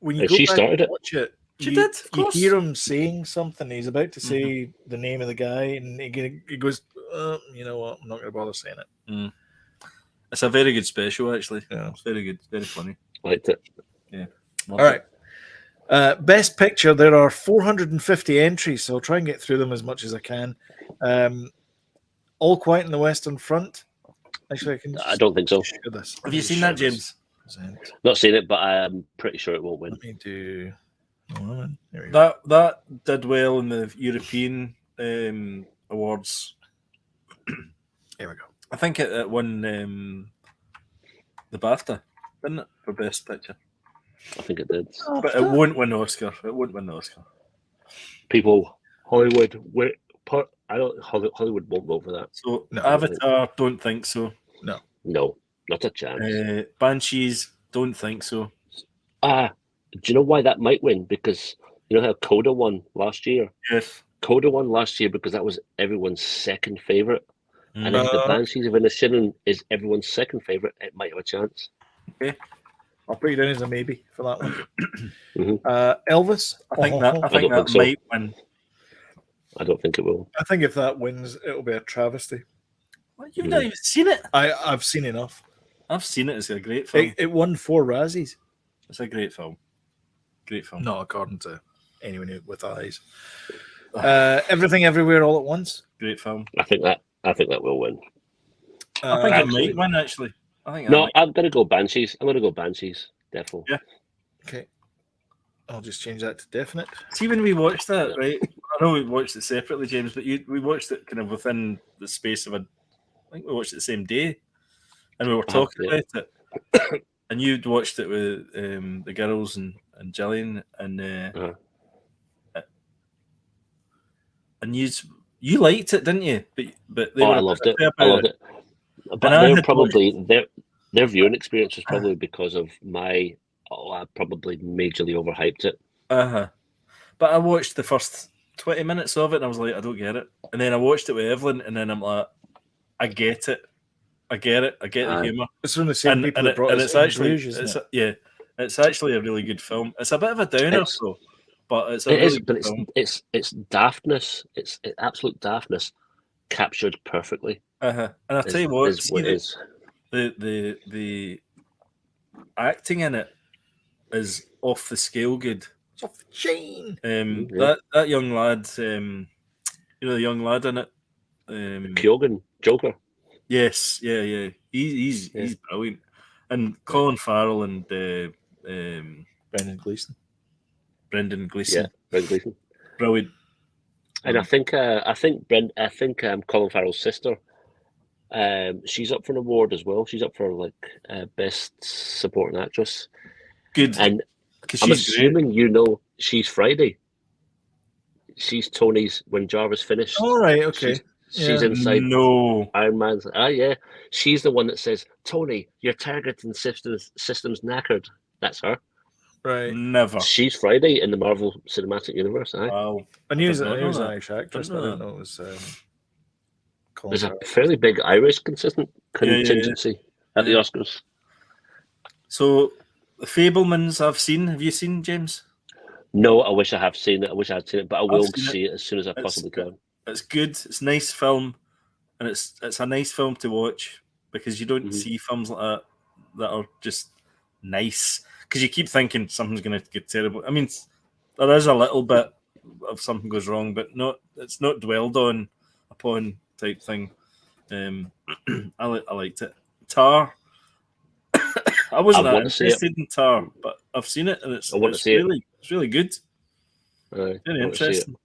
When you And go she back started and it. watch it, you hear him saying something. He's about to say the name of the guy, and he goes, "You know what? I'm not going to bother saying it." It's a very good special, actually. Yeah, it's very good, very funny. Liked it. Yeah. All right. Best Picture. There are 450 entries, so I'll try and get through them as much as I can. All Quiet on the Western Front. Actually, I don't think so. Have you seen that, James? Not seen it, but I'm pretty sure it won't win. Let me do. That did well in the European awards. Here we go. I think it won the BAFTA, didn't it, for Best Picture? I think it did. But it won't win Oscar. It won't win the Oscar. People, Hollywood, Hollywood won't vote for that. So no, Avatar, don't think so. No, not a chance. Banshees, don't think so. Do you know why that might win? Because you know how Coda won last year? Yes. Coda won last year because that was everyone's second favourite. And if the Banshees of Inisherin is everyone's second favourite, it might have a chance. Okay. I'll put you down as a maybe for that one. Elvis? I think that might win. I don't think it will. I think if that wins, it'll be a travesty. Well, you've not even seen it? I've seen enough. I've seen it. It's a great film. It won 4 Razzies. It's a great film. Great film. Not according to anyone with eyes. Everything Everywhere All at Once. Great film. I think that will win. I think it might win, actually. I'm going to go Banshees. I'm going to go Banshees. Definitely. Yeah. Okay. I'll just change that to definite. See, when we watched that, right? I know we watched it separately, James, but we watched it kind of within the space of I think we watched it the same day, and we were talking about it. And you'd watched it with the girls and Gillian, and you liked it, didn't you? But I loved it. I loved it. But their viewing experience was probably because of my. I probably majorly overhyped it. But I watched the first 20 minutes of it, and I was like, I don't get it. And then I watched it with Evelyn, and then I'm like, I get it. I get it. I get the humour. It's from the same people that brought us it's actually a really good film. It's a bit of a downer, but it's a really good film. It's daftness. It's absolute daftness captured perfectly. And I tell you what, the acting in it is off the scale good. It's off the chain. That young lad, the young lad in it, Kyogen, Joker. Yes, yeah. He's brilliant. And Colin Farrell and Brendan Gleeson. Yeah, Brendan Gleeson. Brilliant. And I think Colin Farrell's sister, she's up for an award as well. She's up for best supporting actress. Good. And I'm assuming she's Friday. She's Tony's when Jarvis finished. All right, okay. She's inside No Iron Man's. Yeah. She's the one that says, Tony, your targeting system's knackered. That's her. Right. Never. She's Friday in the Marvel Cinematic Universe. Wow. I knew it was an Irish actress, but I didn't know it was there's a fairly big Irish contingency at the Oscars. So, The Fabelmans I've seen. Have you seen, James? No, I wish I had seen it, but I will see it as soon as I possibly can. It's good. It's a nice film, and it's a nice film to watch because you don't see films like that are just nice. Because you keep thinking something's going to get terrible. I mean, there is a little bit of something goes wrong, but it's not dwelled upon type thing. I liked it. Tar. I wasn't that interested in Tar, but I've seen it, and it's really good. Very interesting.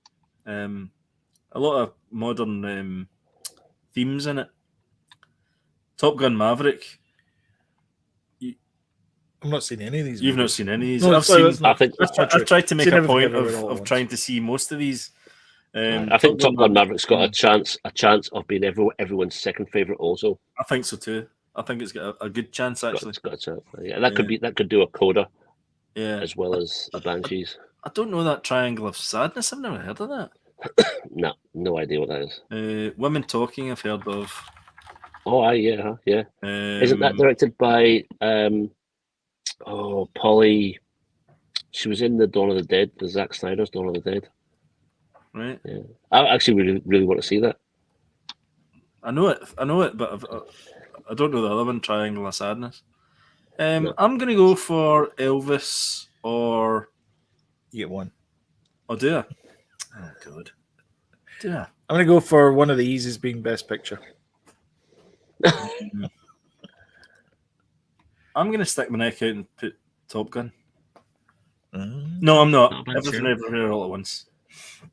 A lot of modern themes in it. Top Gun Maverick. I've not seen any of these. You've not seen any of these. No, I've tried to make a point of trying to see most of these. I think Top Gun Maverick's got a chance of being everyone's second favourite also. I think so too. I think it's got a good chance actually. It's got a chance. Yeah, that could do a Coda. Yeah, as well as a Banshees. I don't know that Triangle of Sadness. I've never heard of that. No idea what that is. Women Talking, I've heard of. Oh, yeah. Isn't that directed by Polly She was in the Dawn of the Dead, the Zack Snyder's Dawn of the Dead. Right. Yeah. I actually really want to see that. I know it, but I don't know the other one, Triangle of Sadness. No. I'm going to go for Elvis or... You get one. Oh, do I? Oh, God. Do I? I'm going to go for one of these as being Best Picture. I'm going to stick my neck out and put Top Gun. No, I'm not. Everything Everywhere All at Once.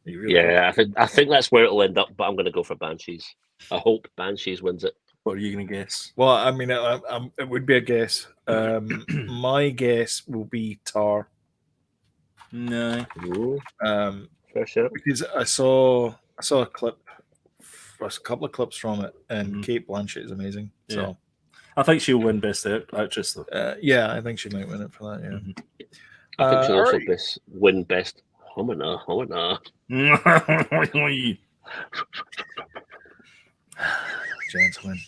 Yeah, I think that's where it'll end up, but I'm going to go for Banshees. I hope Banshees wins it. What are you going to guess? Well, I mean, it would be a guess. My guess will be Tar. No. Fair shot. Because I saw a clip, a couple of clips from it, and Kate Blanchett is amazing. Yeah. So I think she'll win Best Actress, though. Yeah, I think she might win it for that. Yeah. I think she'll also win Best Homina. Gentlemen.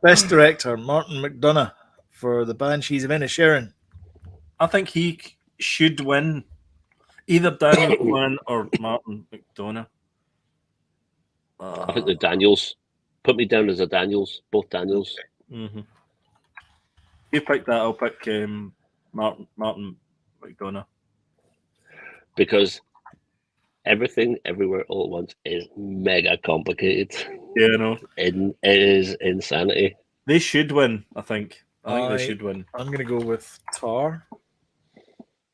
Best Director, Martin McDonagh for The Banshees of Inisherin. I think he should win. Either Daniel Kwan or Martin McDonagh. I think the Daniels. Put me down as a Daniels. Both Daniels. Mm-hmm. You pick that, I'll pick Martin McDonagh. Because Everything Everywhere All at Once is mega complicated. Yeah, I know. It is insanity. They should win, I think. I think they should win. I'm going to go with Tar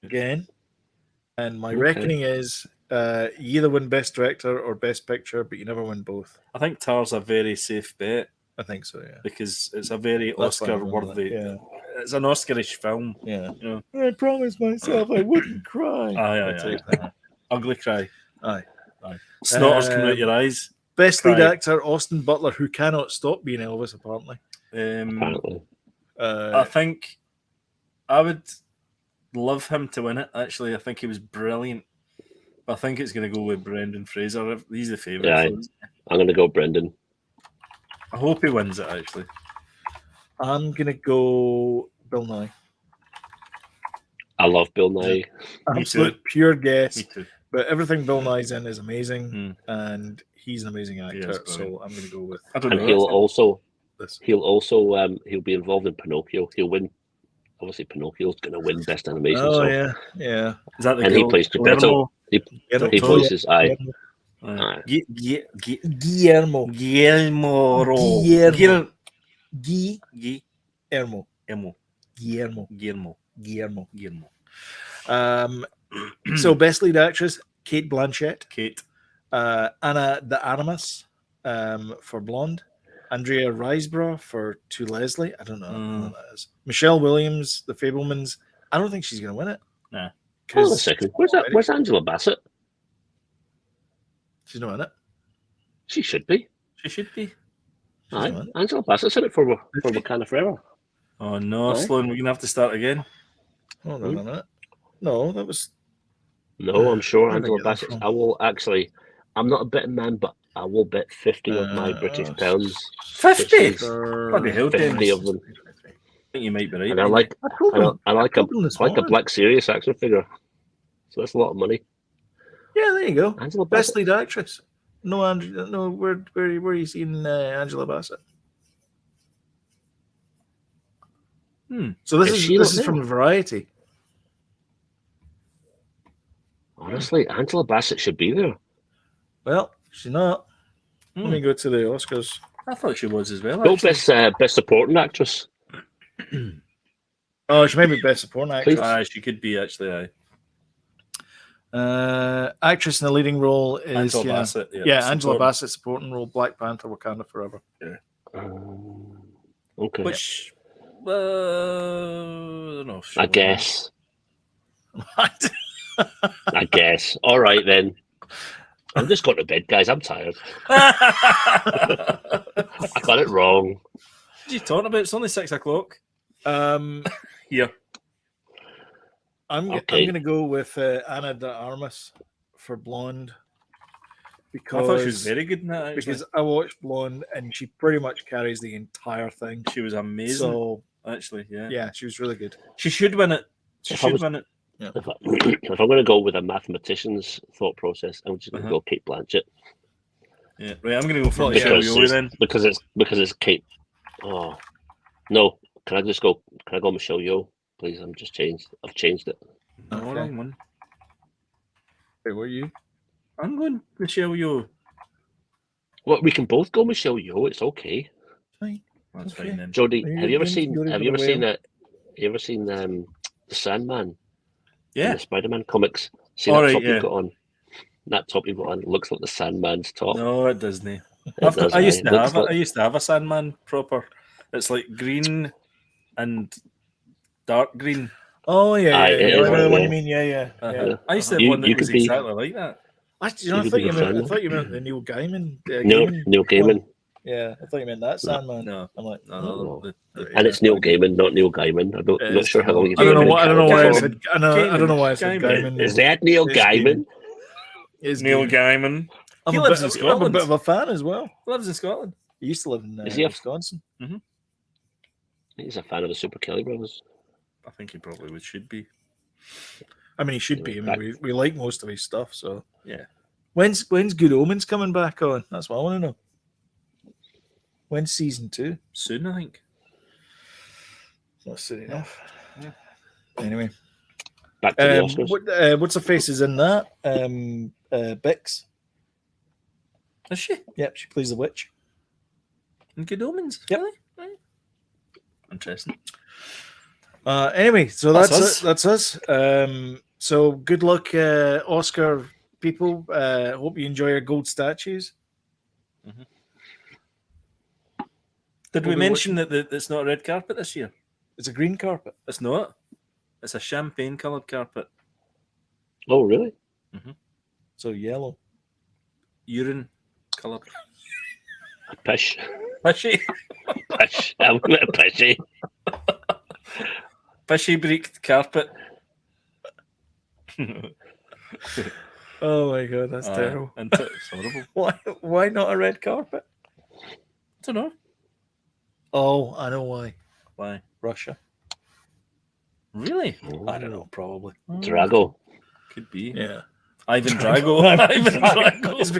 again. And my reckoning is you either win Best Director or Best Picture, but you never win both. I think Tar's a very safe bet. I think so, yeah. Because it's a very Oscar-worthy... Yeah. It's an Oscar-ish film. Yeah. You know? I promised myself I wouldn't cry. Aye. Ugly cry. Aye. Snotters coming out your eyes. Best lead actor, Austin Butler, who cannot stop being Elvis, apparently. Apparently. I think I would love him to win it, actually. I think he was brilliant. But I think it's going to go with Brendan Fraser. He's the favourite. Yeah, I'm going to go Brendan. I hope he wins it, actually. I'm going to go Bill Nye. I love Bill Nye. Absolute pure guess. Me too. But everything Bill Nye's in is amazing, and he's an amazing actor. So I'm going to go with. And he'll be involved in Pinocchio. He'll win. Obviously, Pinocchio's going to win Best Animation. Oh so. Yeah. Is that the he plays Geppetto. He voices Guillermo. So best lead actress, Kate Blanchett. Anna de Armas for Blonde. Andrea Riseborough for To Leslie. I don't know who that is. Michelle Williams, The Fabelmans. I don't think she's going to win it. Nah. Hold on a second. Where's Angela Bassett? She's not in it. She should be. Aye. Angela Bassett's in it for Wakanda Forever. Oh no, Sloan, we're gonna have to start again. Hold on a minute. No, that was. No, I'm sure Angela Bassett. I will actually. I'm not a betting man, but I will bet 50 of my British pounds. 50? Bloody hell, 50 of them. I think you might be right. And I like a Black Sirius action figure. So that's a lot of money. Yeah, there you go. Angela Best Bassett. lead actress. No, where are you seeing Angela Bassett? So this is from Variety. Honestly, Angela Bassett should be there. Well, she's not. Let me go to the Oscars. I thought she was as well. Go best supporting actress. Oh, she may be best supporting actress. She could be actually. Actress in the leading role is Angela Bassett. Angela Bassett, supporting role, Black Panther, Wakanda Forever. Yeah. Okay. Which, I don't know. I guess. I guess. All right then. I'm just going to bed, guys. I'm tired. I got it wrong. What are you talking about? It's only 6 o'clock. Yeah. I'm going to go with Anna de Armas for Blonde. Because I thought she was very good in that, actually. Because I watched Blonde and she pretty much carries the entire thing. She was amazing. So, actually, yeah. Yeah, she was really good. She should win it. She should win it. Yeah. If I'm going to go with a mathematician's thought process, I'm just going to go Kate Blanchett. Yeah, right. I'm going to go for Michelle Yeoh then because it's Kate. Oh no! Can I go Michelle Yeoh, please? I've changed it. No, wrong one. Wait, what are you? I'm going Michelle Yeoh. Well, we can both go Michelle Yeoh. It's okay. Fine. That's fine then. Jodie, have you ever seen the Sandman? Yeah. In the Spider-Man comics. See that top you got on? That top you got on looks like the Sandman's top. No, it doesn't. I used to have a Sandman proper. It's like green and dark green. Oh yeah. I know the one you mean. Yeah. I used to have one that was exactly like that. I thought you meant the Neil Gaiman. Neil Gaiman. Yeah, I thought you meant that Sandman. No, I'm like, no. And it's Neil Gaiman, not Neil Gaiman. I'm not sure how long you've been. I don't know why I said. I don't know why I said Gaiman. Is that Neil Gaiman? Is Neil Gaiman? He lives in Scotland. I'm a bit of a fan as well. He lives in Scotland. He used to live in Wisconsin. Mm-hmm. He's a fan of the Super Kelly Brothers. I think he probably should be. I mean, he should be. I mean, we like most of his stuff, so yeah. When's Good Omens coming back on? That's what I want to know. When's season 2? Soon, I think. Not soon enough. Yeah. Anyway, back to the Oscars. What's her face is in that? Bix. Is she? Yep, she plays the witch. In Good Omens. Yep. Really? Right. Interesting. Anyway, so that's us. So good luck, Oscar people. Hope you enjoy your gold statues. Mm-hmm. Did we mention that it's not a red carpet this year? It's a green carpet. It's not. It's a champagne-coloured carpet. Oh, really? Mm-hmm. So yellow. Urine coloured. Pish. Pishy. Pish. I'm going to pishy. Pishy breaked carpet. Oh my god, that's terrible. It's horrible. Why not a red carpet? I don't know. Oh, I know why. Why? Russia. Really? Oh. I don't know, probably. Drago. Could be. Yeah. Ivan Drago. Ivan Drago. It's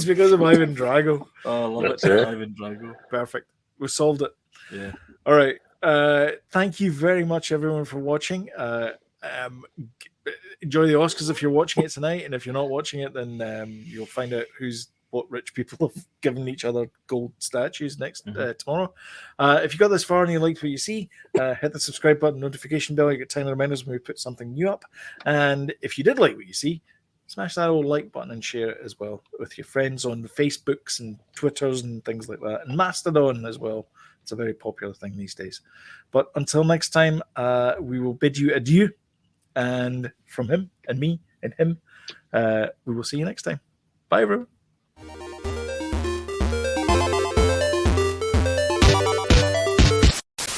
because of Ivan Drago. Oh, I love it. Ivan Drago. Perfect. We solved it. Yeah. All right. Thank you very much, everyone, for watching. Enjoy the Oscars if you're watching it tonight, and if you're not watching it, then you'll find out what rich people have given each other gold statues tomorrow. If you got this far and you liked what you see, hit the subscribe button, notification bell. You get tiny reminders when we put something new up. And if you did like what you see, smash that old like button and share it as well with your friends on Facebooks and Twitters and things like that, and Mastodon as well. It's a very popular thing these days. But until next time, we will bid you adieu. And from him and me and him, we will see you next time. Bye, everyone.